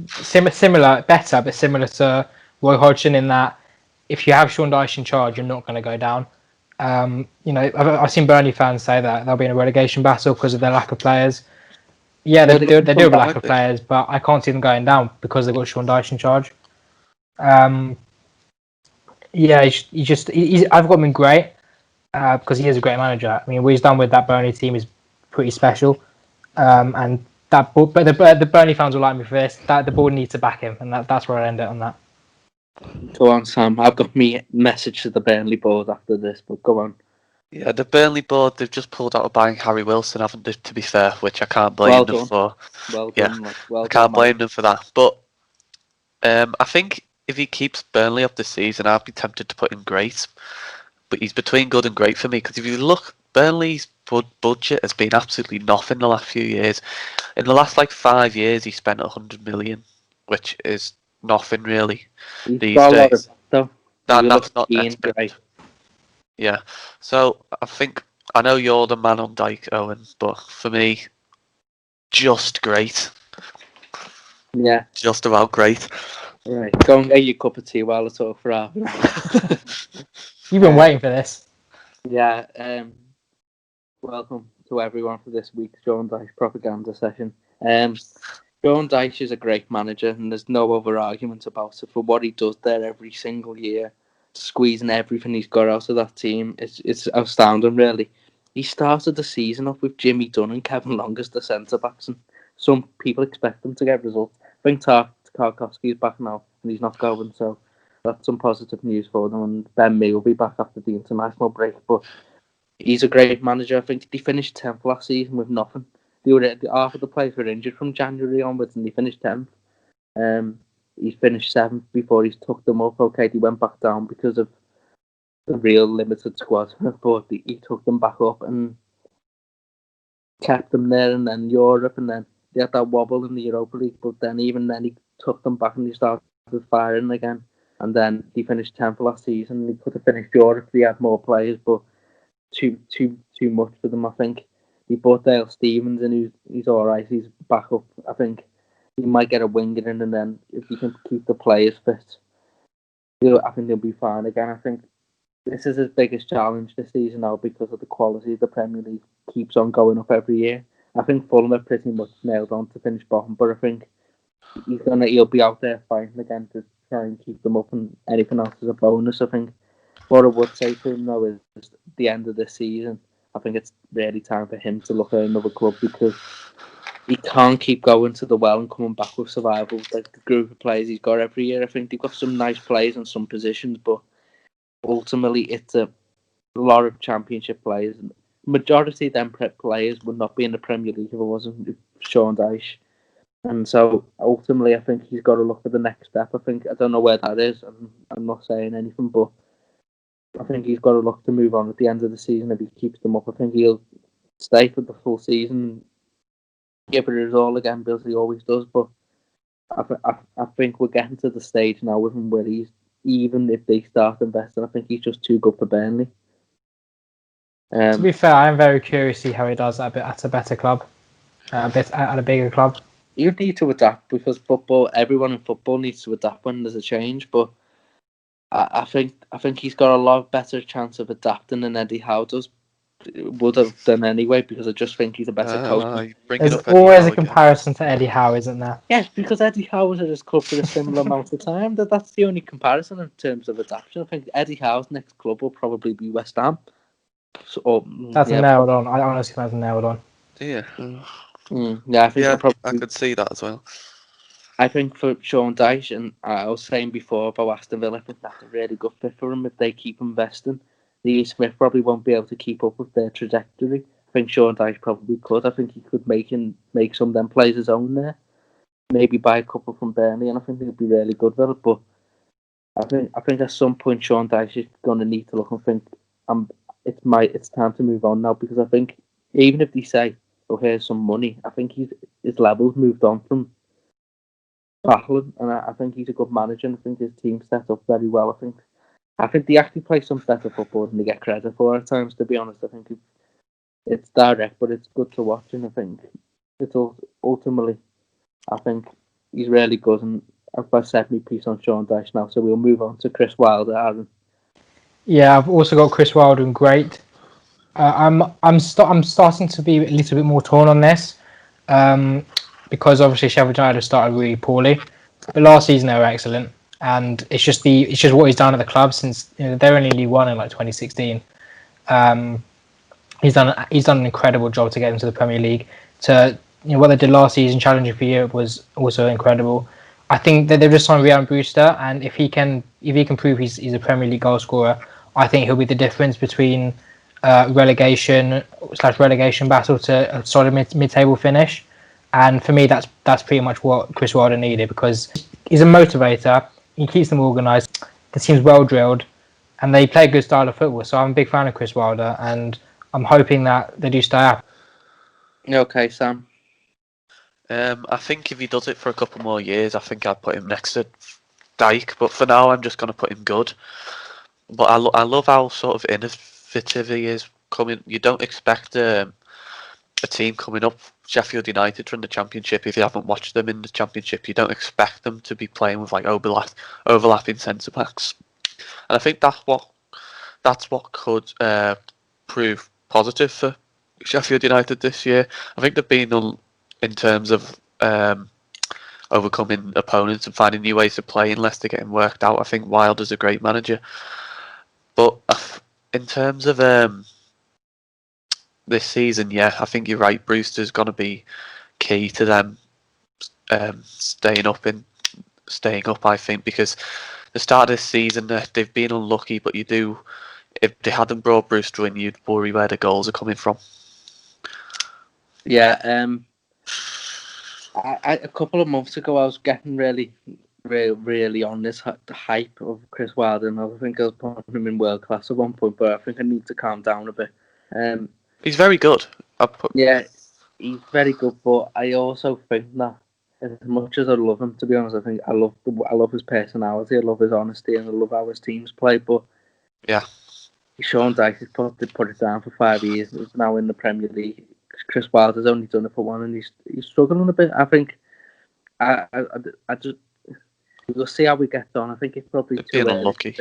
similar, better, but similar to Roy Hodgson in that if you have Sean Dyche in charge, you're not going to go down. I've seen Burnley fans say that they'll be in a relegation battle because of their lack of players. Yeah, they do have a lack of players, but I can't see them going down because they've got Sean Dyche in charge. I've got him in great because he is a great manager. I mean, what he's done with that Burnley team is pretty special, and but the Burnley fans will like me for this. That the board needs to back him, and that's where I end it on that. Go on, Sam. I've got me message to the Burnley board after this, but go on. Yeah, the Burnley board, they've just pulled out of buying Harry Wilson, haven't they, to be fair, which I can't blame Well them done. for. Well Yeah, done. Well I done, can't man. blame them for that. But I think if he keeps Burnley up this season, I'd be tempted to put him great. But he's between good and great for me, because if you look, Burnley's budget has been absolutely nothing the last few years. In the last 5 years, he spent 100 million, which is nothing really He's these got a lot of days. though. And You look that's not at net Ian spend. Gray. Yeah. So I know you're the man on Dyke, Owen, but for me, just great. Yeah. Just about great. Right. Go and get your cup of tea while I talk for half an hour. You've been waiting for this. Yeah. Welcome to everyone for this week's John Dyche propaganda session. John Dyche is a great manager, and there's no other argument about it. For what he does there every single year, squeezing everything he's got out of that team, it's astounding, really. He started the season off with Jimmy Dunn and Kevin Long as the centre backs, and some people expect them to get results. I think Tarkowski's back now, and he's not going, so that's some positive news for them. And Ben Mee will be back after the international break, but he's a great manager. I think they finished 10th last season with nothing. Half of the players were injured from January onwards, and they finished 10th. He's finished 7th before he's took them up. Okay, they went back down because of the real limited squad, but he took them back up and kept them there. And then Europe, and then they had that wobble in the Europa League, but then even then he took them back and they started firing again. And then they finished 10th last season. They could have finished Europe. They had more players, but too much for them. I think he bought Dale Stevens, and he's all right. He's back up. I think he might get a winger in, and then if he can keep the players fit, I think they'll be fine again. I think this is his biggest challenge this season now because of the quality of the Premier League keeps on going up every year. I think Fulham are pretty much nailed on to finish bottom, but I think he'll be out there fighting again to try and keep them up, and anything else is a bonus. I think what I would say to him though is the end of the season, I think it's really time for him to look at another club because he can't keep going to the well and coming back with survival with the group of players he's got every year. I think they've got some nice players in some positions, but ultimately it's a lot of championship players. Majority of them players would not be in the Premier League if it wasn't Sean Dyche. And so ultimately I think he's got to look for the next step. I don't know where that is. I'm not saying anything, but I think he's got to look to move on at the end of the season if he keeps them up. I think he'll stay for the full season, give it his all again, because he always does. But I think we're getting to the stage now with him where he's, even if they start investing, I think he's just too good for Burnley. To be fair, I am very curious to see how he does at a better club, at a bigger club. You need to adapt because everyone in football needs to adapt when there's a change. But I think he's got a lot better chance of adapting than Eddie Howe would have done anyway, because I just think he's a better coach. There's always a comparison to Eddie Howe, isn't there? Yes, because Eddie Howe was at his club for a similar amount of time. That's the only comparison in terms of adaptation. I think Eddie Howe's next club will probably be West Ham. That's nailed on. I honestly think that's nailed on. Yeah. I think I could see that as well. I think for Sean Dyche, and I was saying before about Aston Villa, I think that's a really good fit for him if they keep investing. Lee Smith probably won't be able to keep up with their trajectory. I think Sean Dyche probably could. I think he could make some of them players his own there. Maybe buy a couple from Burnley, and I think he'll be really good with it. But I think at some point Sean Dyche is going to need to look and think, it's time to move on now, because I think even if they say, "Oh, here's some money," I think his level's moved on from battling, and I think he's a good manager, and I think his team's set up very well. I think they actually play some better football than they get credit for at times, to be honest. I think it's direct, but it's good to watch, and I think it's ultimately, I think he's really good, and I've said my piece on Sean Dyche now, so we'll move on to Chris Wilder, Aaron. Yeah, I've also got Chris Wilder and great. I'm starting to be a little bit more torn on this, because obviously Sheffield United have started really poorly, but last season they were excellent, and it's just what he's done at the club since they're only League One in 2016. He's done an incredible job to get them to the Premier League. What they did last season, challenging for Europe, was also incredible. I think that they've just signed Ryan Brewster, and if he can prove he's a Premier League goal scorer, I think he'll be the difference between relegation battle to a solid mid-table finish. And for me, that's pretty much what Chris Wilder needed, because he's a motivator. He keeps them organised. The team's well drilled, and they play a good style of football. So I'm a big fan of Chris Wilder, and I'm hoping that they do stay up. Okay, Sam. I think if he does it for a couple more years, I think I'd put him next to Dyke. But for now, I'm just going to put him good. But I love how sort of innovative he is. You don't expect a team coming up, Sheffield United from the Championship. If you haven't watched them in the Championship, you don't expect them to be playing with like overlapping centre backs. And I think that's what could prove positive for Sheffield United this year. I think they've been in terms of overcoming opponents and finding new ways to play unless they're getting worked out. I think Wilder's a great manager. But in terms of this season, yeah, I think you're right. Brewster's going to be key to them staying up. I think, because the start of this season they've been unlucky. But if they hadn't brought Brewster in, you'd worry where the goals are coming from. Yeah. A couple of months ago, I was getting really on this hype of Chris Wilder, and I think I was putting him in world class at one point, but I think I need to calm down a bit. He's very good. Yeah, he's very good, but I also think that as much as I love him, to be honest, I think I love his personality, I love his honesty, and I love how his teams play. But yeah, Sean Dyche has put it down for 5 years. He's now in the Premier League. Chris Wilder's only done it for one, and he's struggling a bit. I think I just we'll see how we get on. I think it's probably too unlucky.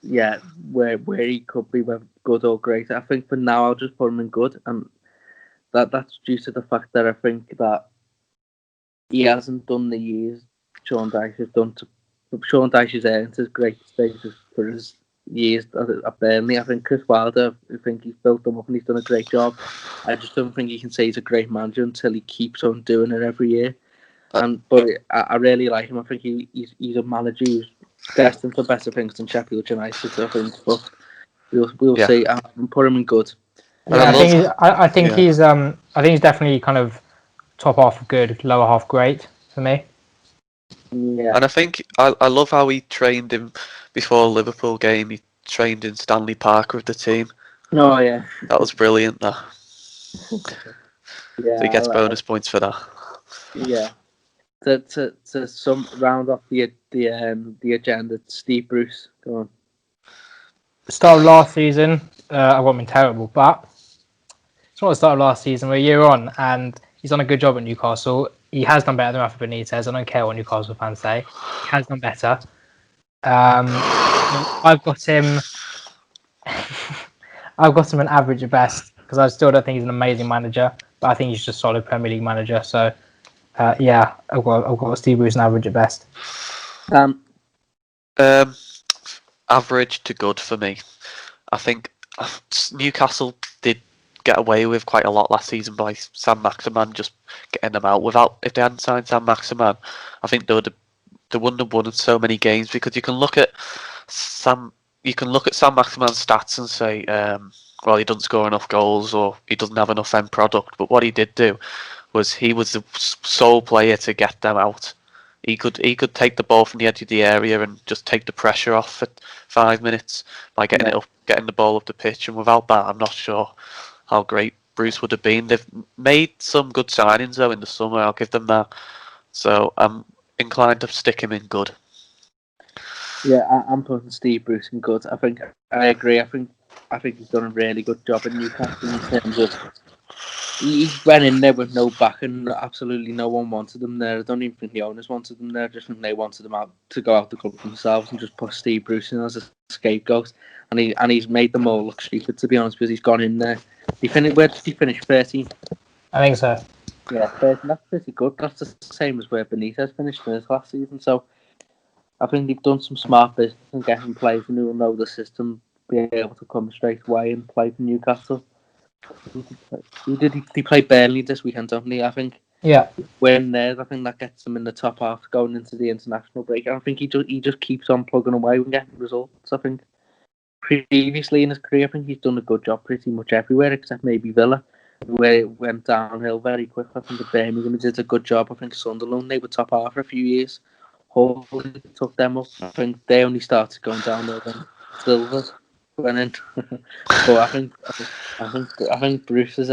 Yeah, where he could be, whether good or great. I think for now I'll just put him in good, and that's due to the fact that I think that he hasn't done the years Sean Dyche has done. Sean Dyche has earned his great status for his years at Burnley. I think Chris Wilder, I think he's built them up and he's done a great job. I just don't think you can say he's a great manager until he keeps on doing it every year. But I really like him. I think he's a manager who's destined for better things than Sheffield United. I think, but we'll see. I'm putting him in good. Yeah, I think he's definitely kind of top half of good, lower half great for me. Yeah. And I think I love how he trained him before the Liverpool game. He trained in Stanley Park with the team. Oh yeah, that was brilliant. That. Yeah, so he gets bonus points for that. Yeah. To some round off the agenda, Steve Bruce, go on. Start of last season, I won't be terrible, but it's not the start of last season. We're a year on, and he's done a good job at Newcastle. He has done better than Rafa Benitez. I don't care what Newcastle fans say. He has done better. I've got him. I've got him an average at best, because I still don't think he's an amazing manager, but I think he's just a solid Premier League manager. So, yeah, I've got Steve Bruce an average at best. Average to good for me. I think Newcastle did get away with quite a lot last season by Sam Maximan just getting them out. If they hadn't signed Sam Maximan, I think they wouldn't have won so many games, because you can look at Sam Maximan's stats and say, well, he doesn't score enough goals or he doesn't have enough end product. But what he did do was he was the sole player to get them out. He could take the ball from the edge of the area and just take the pressure off for 5 minutes by getting the ball up the pitch. And without that, I'm not sure how great Bruce would have been. They've made some good signings though in the summer. I'll give them that. So I'm inclined to stick him in good. Yeah, I'm putting Steve Bruce in good. I agree. I think he's done a really good job in Newcastle in terms of he went in there with no back and absolutely no one wanted him there. I don't even think the owners wanted him there. I just think they wanted him out to go out the club themselves and just put Steve Bruce in as a scapegoat. And he's made them all look stupid, to be honest, because he's gone in there. Where did he finish? 13th? I think so. Yeah, 13th. That's pretty good. That's the same as where Benitez finished in his last season. So I think they've done some smart business and getting players who will know the system, be able to come straight away and play for Newcastle. He played Burnley this weekend, don't he? I think Yeah. Win there, I think that gets him in the top half going into the international break. I think he just keeps on plugging away and getting results. I think previously in his career, I think he's done a good job pretty much everywhere except maybe Villa, where it went downhill very quick. I think at Birmingham he did a good job. I think Sunderland, they were top half for a few years. Hull took them up. I think they only started going downhill when Silver went in. But I think Bruce is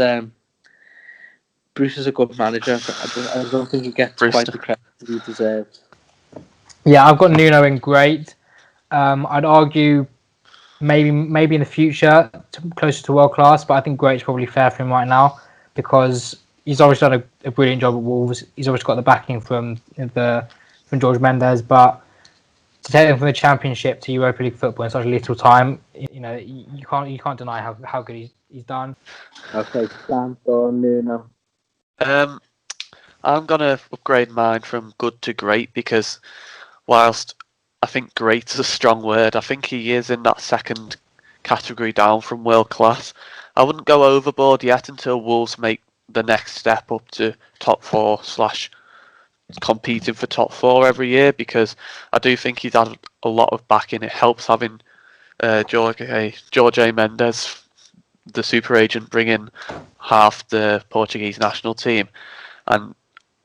a good manager. I don't think he gets quite Brewster. the credit that he deserves. Yeah, I've got Nuno in great. I'd argue maybe in the future closer to world class, but I think great's probably fair for him right now because he's obviously done a brilliant job at Wolves. He's obviously got the backing from George Mendes, but to take them from the Championship to Europa League football in such a little time, you can't deny how good he's done. Okay, Sam, go on, Nuno. I'm gonna upgrade mine from good to great because whilst I think great is a strong word, I think he is in that second category down from world class. I wouldn't go overboard yet until Wolves make the next step up to top four slash competing for top four every year because I do think he's had a lot of backing. It helps having George A. Mendes, the super agent, bring in half the Portuguese national team. And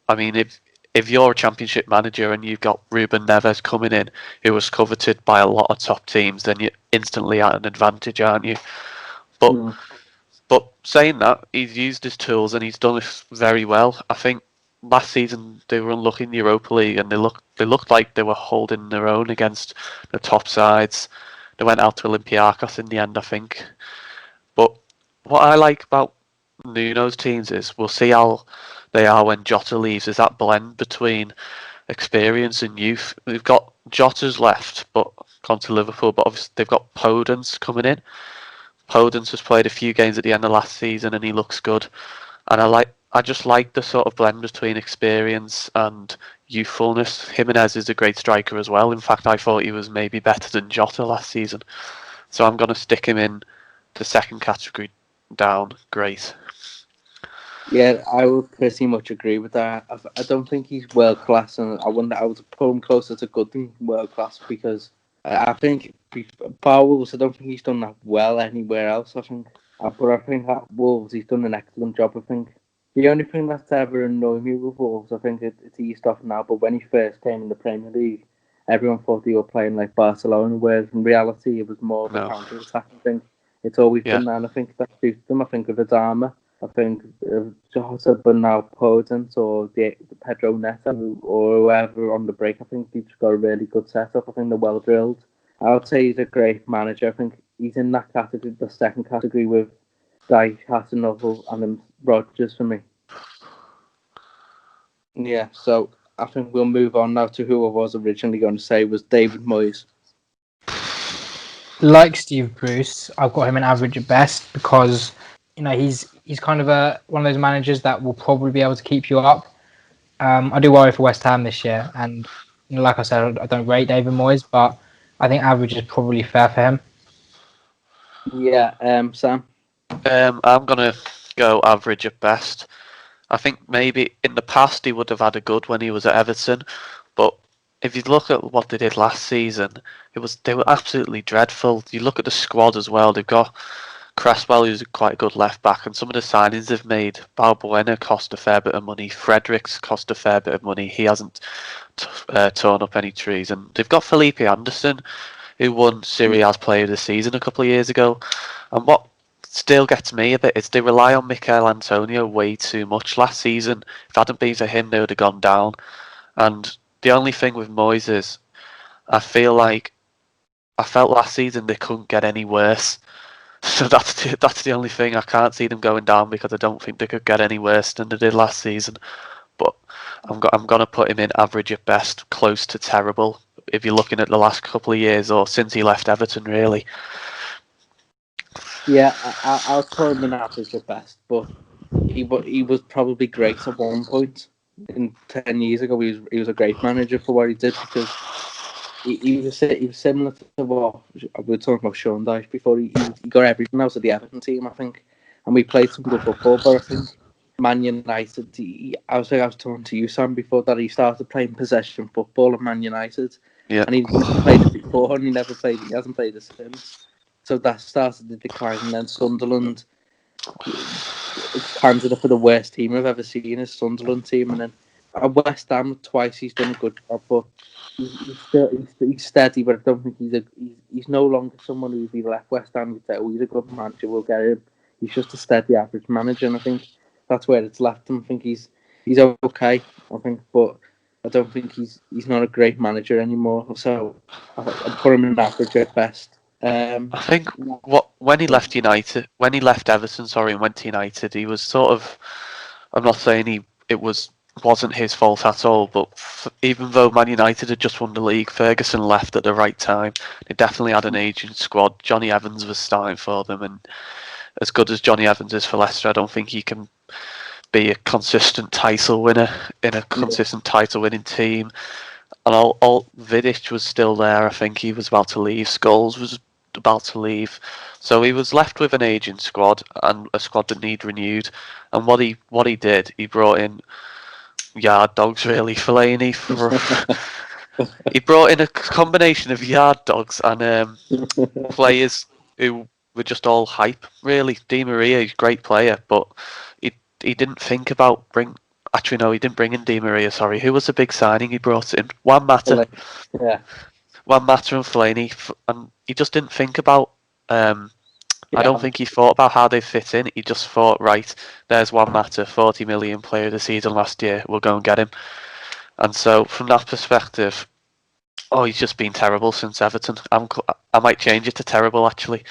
I mean, if you're a championship manager and you've got Ruben Neves coming in, who was coveted by a lot of top teams, then you're instantly at an advantage, aren't you? But Mm. but saying that, he's used his tools and he's done it very well. I think last season they were unlucky in the Europa League and they looked like they were holding their own against the top sides. They went out to Olympiacos in the end, I think. But what I like about Nuno's teams is we'll see how they are when Jota leaves. Is that blend between experience and youth? They've got Jota's left, but gone to Liverpool. But obviously they've got Podence coming in. Podence has played a few games at the end of last season, and he looks good. And I just like the sort of blend between experience and youthfulness. Jimenez is a great striker as well. In fact, I thought he was maybe better than Jota last season. So I'm going to stick him in the second category down. Great. Yeah, I would pretty much agree with that. I don't think he's world class, and I would put him closer to good than world class because I think bar Wolves, I don't think he's done that well anywhere else. But I think at Wolves he's done an excellent job. I think the only thing that's ever annoyed me with Wolves, I think it's eased off now. But when he first came in the Premier League, everyone thought he were playing like Barcelona, whereas in reality it was more of a No. counter-attacking thing. It's always Yeah. been that, and I think that suits them. I think of Adama. I think Jota, but now Podence or the Pedro Neto or whoever on the break, I think he's got a really good setup. I think they're well drilled. I would say he's a great manager. I think he's in that category, the second category with Dyche, Hasenhuttl and then Rodgers for me. Yeah, so I think we'll move on now to who I was originally going to say was David Moyes. Like Steve Bruce, I've got him an average at best because he's kind of one of those managers that will probably be able to keep you up. I do worry for West Ham this year, and like I said, I don't rate David Moyes, but I think average is probably fair for him. Yeah, Sam. I'm gonna go average at best. I think maybe in the past he would have had a good when he was at Everton, but if you look at what they did last season, they were absolutely dreadful. You look at the squad as well. They've got Cresswell, who's quite a good left back, and some of the signings they've made. Balbuena cost a fair bit of money. Fredericks cost a fair bit of money. He hasn't torn up any trees, and they've got Felipe Anderson, who won Serie A's Player of the Season a couple of years ago. And what still gets me a bit is they rely on Mikel Antonio way too much last season. If it hadn't been for him, they would have gone down. And the only thing with Moyes is, I felt last season they couldn't get any worse. So that's the only thing. I can't see them going down because I don't think they could get any worse than they did last season. But I'm gonna put him in average at best, close to terrible. If you're looking at the last couple of years or since he left Everton, really. Yeah, I'll put him in average at best, but he was probably great at one point. In 10 years ago, he was a great manager for what he did because he was similar to what we were talking about Sean Dyche before. He got everything out of the Everton team, I think, and we played some good football. But I think Man United. I was talking to you, Sam, before that he started playing possession football at Man United, Yeah. and he's never played it before, and he hasn't played it since. So that started the decline, and then Sunderland, candidate for the worst team I've ever seen, is Sunderland team, and then at West Ham twice he's done a good job, but he's steady. But I don't think he's no longer someone who, if he left West Ham, you'd say, oh, he's a good manager, we'll get him. He's just a steady average manager, and I think that's where it's left him. I think he's okay, I think, but I don't think he's not a great manager anymore. So I'd put him in average at best. I think when he left Everton, and went to United, he was sort of. I'm not saying wasn't his fault at all, but even though Man United had just won the league, Ferguson left at the right time. They definitely had an aging squad. Johnny Evans was starting for them, and as good as Johnny Evans is for Leicester, I don't think he can be a consistent title winner in a consistent title-winning team. And all Vidic was still there. I think he was about to leave. Scholes was about to leave. So he was left with an aging squad and a squad that need renewed. And what he did, he brought in yard dogs really. Fellaini he brought in a combination of yard dogs and players who were just all hype really. Di Maria, he's a great player, but he didn't think about Actually, no, he didn't bring in Di Maria. Sorry, who was the big signing he brought in? Juan Mata. Yeah. Juan Mata and Fellaini, and he just didn't think about. I don't think he thought about how they fit in. He just thought, right, there's Juan Mata, 40 million player of the season last year. We'll go and get him. And so, from that perspective, he's just been terrible since Everton. I might change it to terrible, actually.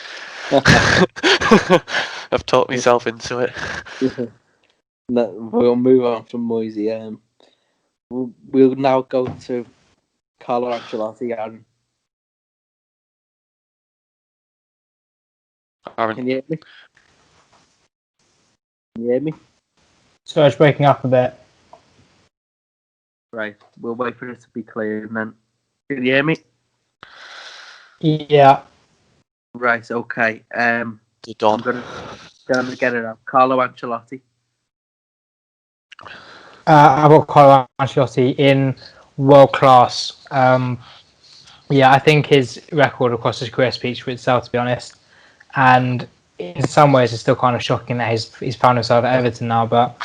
I've talked myself into it. We'll move on from Moisey. We'll now go to Carlo Ancelotti. Aaron. Can you hear me? Can you hear me? So it's breaking up a bit. Right. We'll wait for it to be clear and then. Can you hear me? Yeah. Right. Okay. Done. I'm gonna get it up. Carlo Ancelotti. I've got Carlo Ancelotti in world class. Yeah, I think his record across his career speaks for itself, to be honest. And in some ways, it's still kind of shocking that he's found himself at Everton now. But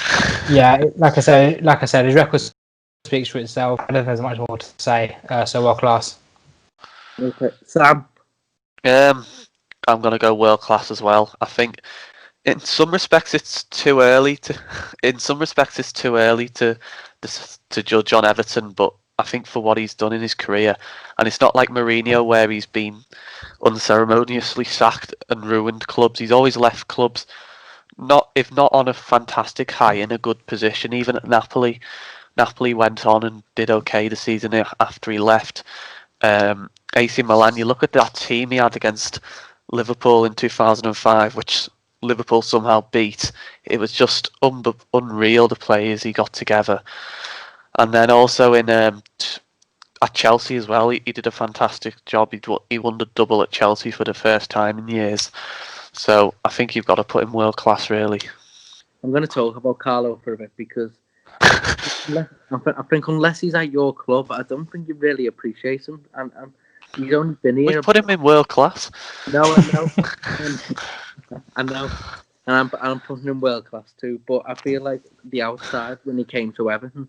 yeah, like I said, his record speaks for itself. I don't think there's much more to say. So world class. Okay. Sam. I'm gonna go world class as well. I think in some respects it's too early to. In some respects, it's too early to judge on Everton, but I think for what he's done in his career, and it's not like Mourinho where he's been unceremoniously sacked and ruined clubs. He's always left clubs, if not on a fantastic high, in a good position. Even at Napoli, Napoli went on and did okay the season after he left. AC Milan, you look at that team he had against Liverpool in 2005, which Liverpool somehow beat. It was just unreal, the players he got together. And then also at Chelsea as well, he did a fantastic job. He won the double at Chelsea for the first time in years. So I think you've got to put him world class, really. I'm going to talk about Carlo for a bit because I think unless he's at your club, I don't think you really appreciate him. And he's only been here. We've put him in world class. No, I know. I know. And I'm putting him world class too. But I feel like the outside, when he came to Everton,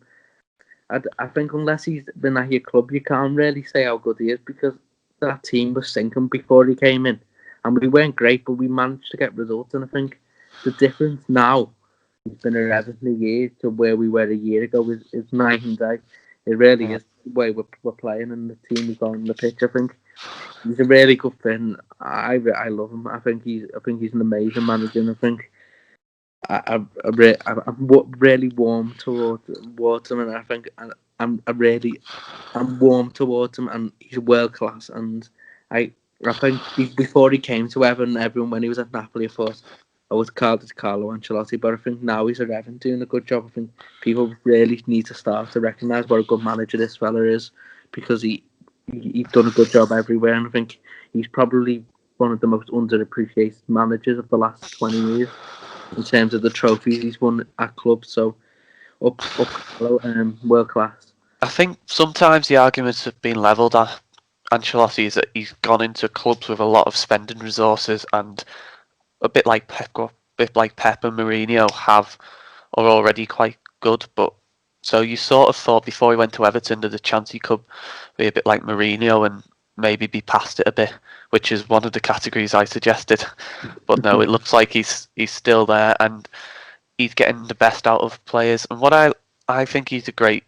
I think unless he's been at your club, you can't really say how good he is because that team was sinking before he came in. And we weren't great, but we managed to get results. And I think the difference now, he's been at Everton a year to where we were a year ago, is night and day. It really is the way we're playing and the team we've got on the pitch. I think he's a really good fit. I love him. I think he's an amazing manager. And I think I'm really warm towards him, and I think I'm warm towards him, and he's world class. And I think before he came to everyone when he was at Napoli, I thought I was called as Carlo Ancelotti, but I think now he's at Everton doing a good job. I think people really need to start to recognise what a good manager this fella is because he's done a good job everywhere, and I think he's probably one of the most underappreciated managers of the last 20 years. in terms of the trophies he's won at clubs. So up, world class. I think sometimes the arguments have been levelled at Ancelotti is that he's gone into clubs with a lot of spending resources, and a bit like Pep and Mourinho are already quite good. But so you sort of thought before he went to Everton that the chance he could be a bit like Mourinho and maybe be past it a bit, which is one of the categories I suggested. But no, it looks like he's still there and he's getting the best out of players. And what I think he's a great,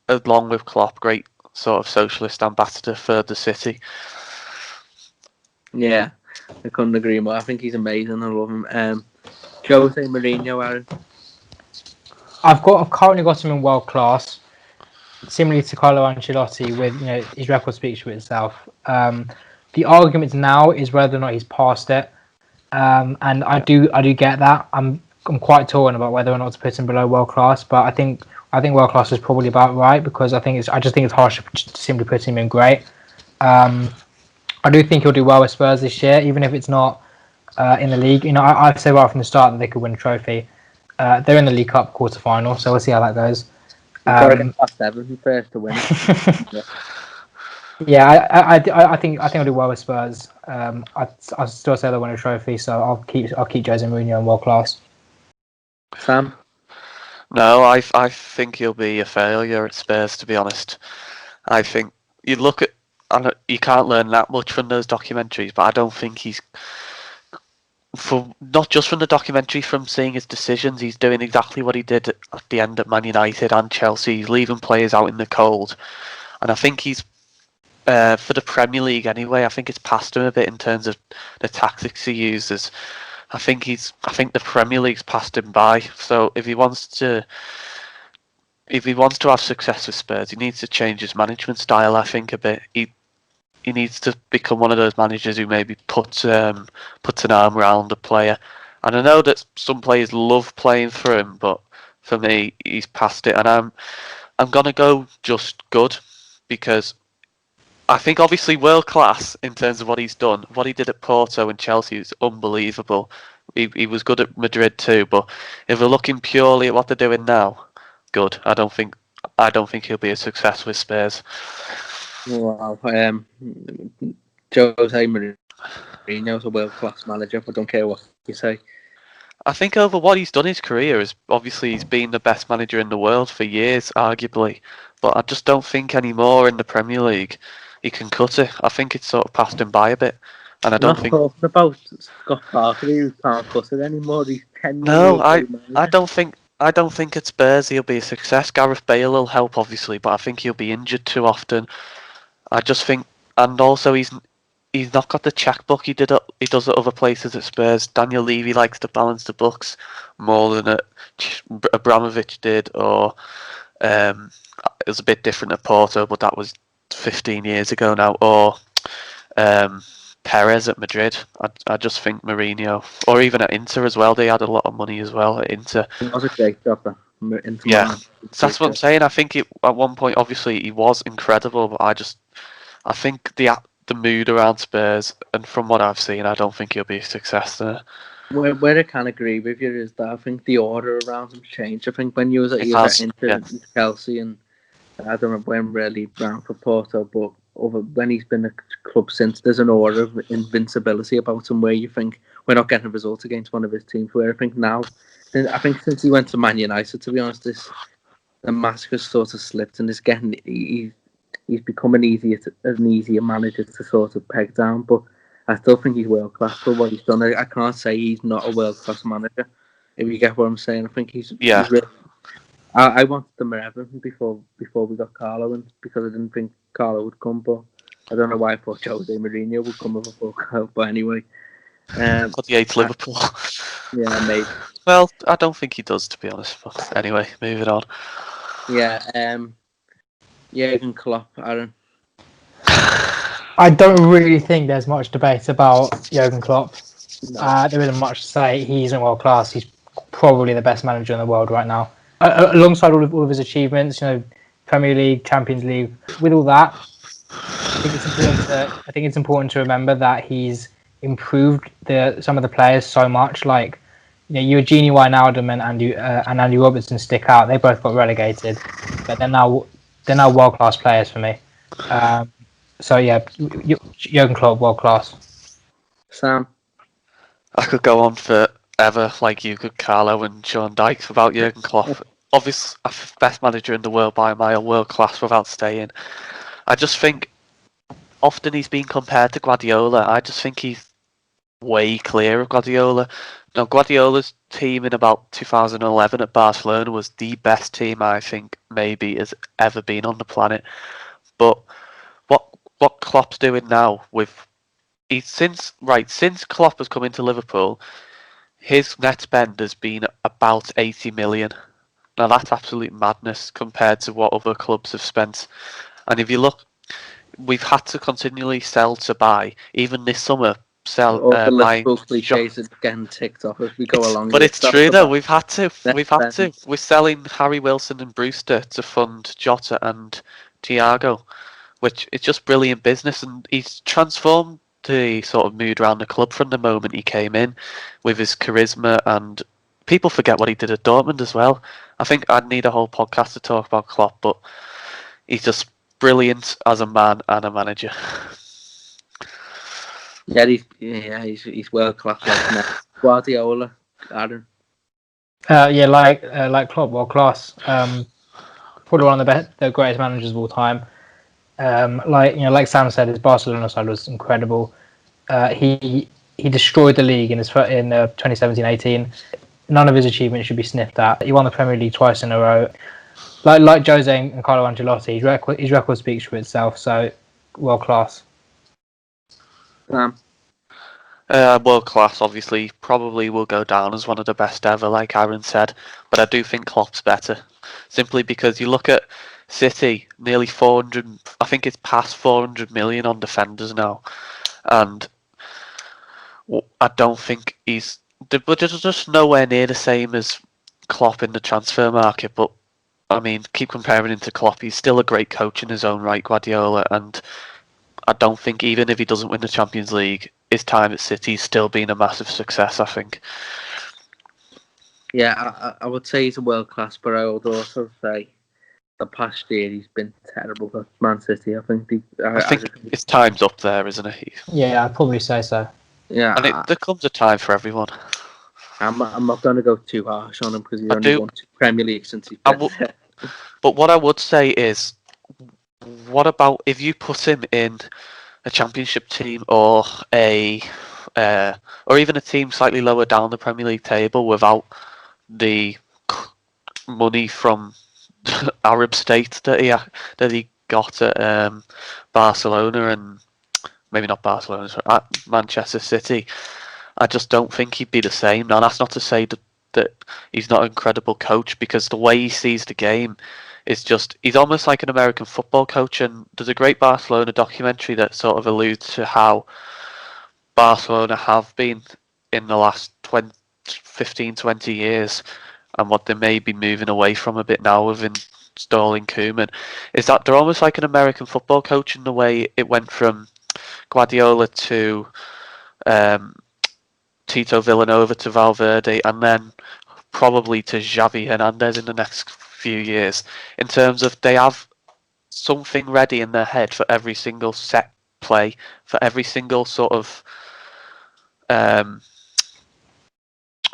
along with Klopp, great sort of socialist ambassador for the city. Yeah, I couldn't agree more. I think he's amazing. I love him. Jose Mourinho, Aaron. I've currently got him in world class, similarly to Carlo Ancelotti. With his record speaks for itself. The argument now is whether or not he's past it, and I do get that. I'm quite torn about whether or not to put him below world class, but I think world class is probably about right because I just think it's harsh to simply put him in great. I do think he'll do well with Spurs this year, even if it's not in the league. I've said right from the start that they could win a trophy. They're in the League Cup quarter final, so we'll see how that goes. Got to get past Everton first to win it. Yeah, I think I'll do well with Spurs. I still say they'll win a trophy, so I'll keep Jose Mourinho in world class. Sam? No, I think he'll be a failure at Spurs. To be honest, I think you look at you can't learn that much from those documentaries, but I don't think he's not just from the documentary, from seeing his decisions, he's doing exactly what he did at the end at Man United and Chelsea. He's leaving players out in the cold, and I think he's for the Premier League anyway. I think it's past him a bit in terms of the tactics he uses. I think the Premier League's passed him by. So if he wants to have success with Spurs, he needs to change his management style. I think a bit. He needs to become one of those managers who maybe puts an arm around a player. And I know that some players love playing for him, but for me, he's past it. And I'm gonna go just good because I think obviously world class in terms of what he's done. What he did at Porto and Chelsea is unbelievable. He was good at Madrid too, but if we're looking purely at what they're doing now, good. I don't think he'll be a success with Spurs. Wow. Jose Mourinho's a world class manager. I don't care what you say. I think over what he's done in his career is obviously he's been the best manager in the world for years, arguably. But I just don't think anymore in the Premier League he can cut it. I think it's sort of passed him by a bit, and I don't think. Talking about Scott Parker, who can't cut it anymore. He's 10 No, I don't think at Spurs he'll be a success. Gareth Bale will help obviously, but I think he'll be injured too often. I just think, and also he's not got the checkbook he does at other places at Spurs. Daniel Levy likes to balance the books more than Abramovich did, or it was a bit different at Porto, but that was 15 years ago now. Or Perez at Madrid. I just think Mourinho, or even at Inter as well. They had a lot of money as well at Inter. It was a great job. Yeah, that's what I'm saying. I think at one point, obviously, he was incredible, but I think the mood around Spurs, and from what I've seen, I don't think he'll be a success there. Where I can agree with you is that I think the order around him changed. I think when you was at Inter, Chelsea, and I don't remember when really ran for Porto, but when he's been at the club since, there's an aura of invincibility about him where you think we're not getting a result against one of his teams. Where I think now, since he went to Man United, to be honest, the mask has sort of slipped and he's become an easier manager to sort of peg down. But I still think he's world class for what he's done. I can't say he's not a world class manager. If you get what I'm saying, I think he's really. I wanted them at Everton before we got Carlo, and because I didn't think Carlo would come, but I don't know why I thought Jose Mourinho would come before Carlo. But anyway, but he hates Liverpool. Yeah, maybe. Well, I don't think he does, to be honest. But anyway, moving on. Yeah, Jurgen Klopp, Aaron. I don't really think there's much debate about Jurgen Klopp. No. There isn't much to say. He's in world class. He's probably the best manager in the world right now. Alongside all of his achievements, Premier League, Champions League, with all that, I think it's important to remember that he's improved some of the players so much. Like, Eugenie Wijnaldum and Andy Robertson stick out. They both got relegated, but they're now world class players for me. So yeah, Jurgen Klopp, world class. Sam? I could go on forever, like you could, Carlo and Sean Dykes, about Jurgen Klopp. Obviously, best manager in the world by a mile, world class without staying. I just think often he's been compared to Guardiola. I just think he's way clear of Guardiola. Now, Guardiola's team in about 2011 at Barcelona was the best team I think maybe has ever been on the planet. But what Klopp's doing now since Klopp has come into Liverpool, his net spend has been about 80 million. Now that's absolute madness compared to what other clubs have spent. And if you look, we've had to continually sell to buy. Even this summer, All the buying. Liverpool cliches are getting ticked off as we go along. But it's true though. We've had to. Spend. We're selling Harry Wilson and Brewster to fund Jota and Thiago, which is just brilliant business. And he's transformed the sort of mood around the club from the moment he came in, with his charisma. And people forget what he did at Dortmund as well. I think I'd need a whole podcast to talk about Klopp, but he's just brilliant as a man and a manager. Yeah, he's world class. Like Guardiola, Aaron. Like Klopp, world class. Probably one of the greatest managers of all time. Like Sam said, his Barcelona side was incredible. He destroyed the league in 2017-18. None of his achievements should be sniffed at. He won the Premier League twice in a row. Like Jose and Carlo Ancelotti, his record speaks for itself. So world class. World class, obviously, probably will go down as one of the best ever, like Aaron said. But I do think Klopp's better, simply because you look at City, nearly 400. I think it's past 400 million on defenders now, and I don't think but just nowhere near the same as Klopp in the transfer market. But I mean, keep comparing him to Klopp. He's still a great coach in his own right, Guardiola, and I don't think even if he doesn't win the Champions League, his time at City's still been a massive success, I think. Yeah, I would say he's a world class, but I would also say the past year he's been terrible for Man City. I think his time's up there, isn't it? Yeah, I'd probably say so. Yeah, and there comes a time for everyone. I'm not going to go too harsh on him because he's only won 2 Premier League since he's been there. But what I would say is, what about if you put him in a Championship team or or even a team slightly lower down the Premier League table without the money from Arab states that he got at Barcelona and maybe not Barcelona, sorry, at Manchester City? I just don't think he'd be the same. Now that's not to say that he's not an incredible coach, because the way he sees the game is just, he's almost like an American football coach. And there's a great Barcelona documentary that sort of alludes to how Barcelona have been in the last 15, 20 years, and what they may be moving away from a bit now with installing Koeman, is that they're almost like an American football coach in the way it went from Guardiola to Tito Villanova to Valverde, and then probably to Xavi Hernandez in the next few years, in terms of they have something ready in their head for every single set play, for every single sort of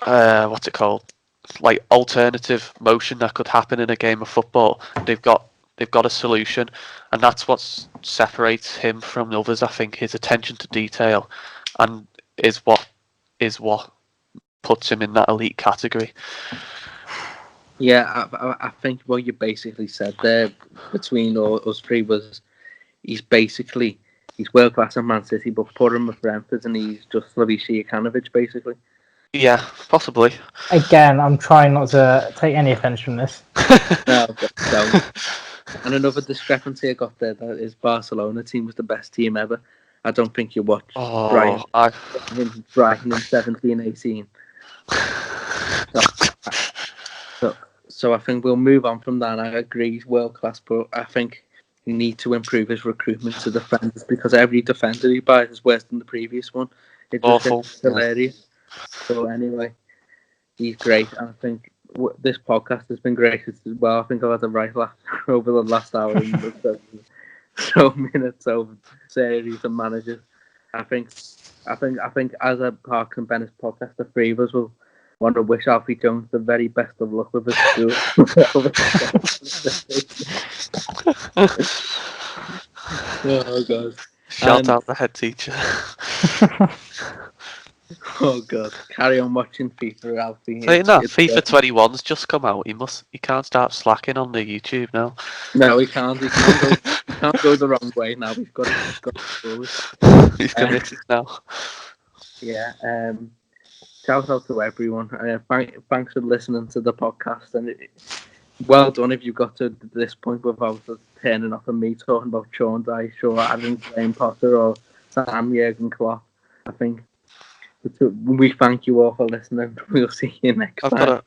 what's it called, like alternative motion that could happen in a game of football. They've got a solution, and that's what separates him from the others. I think his attention to detail and is what puts him in that elite category. Yeah, I think what you basically said there between us three was he's world class in Man City, but put him at Brentford and he's just Slaviša Jokanovic, basically. Yeah, possibly. Again, I'm trying not to take any offence from this. No, don't. And another discrepancy I got there, that is Barcelona team was the best team ever. I don't think you watched Brighton in 17-18. So I think we'll move on from that. I agree, he's world class, but I think you need to improve his recruitment to defenders, because every defender he buys is worse than the previous one. It's awful. Hilarious. So anyway, He's great, and I think this podcast has been great as well. I think I've had a right laugh over the last hour and so minutes over series and managers. I think as a Parks and Bennis podcast, the three of us will want to wish Alfie Jones the very best of luck with his school. Oh god! Shout out the head teacher. Oh god! Carry on watching FIFA, Alfie. Saying that, FIFA 21's just come out. He can't start slacking on the YouTube now. No, he can't. He can't go the wrong way now. He's got to go forward. He's committed now. Yeah. Shout out to everyone. Thanks for listening to the podcast, and well done if you got to this point without turning off and me talking about Sean Dyche or Adam Graham Potter or Sam Jurgen Klopp. I think we thank you all for listening. We'll see you next time.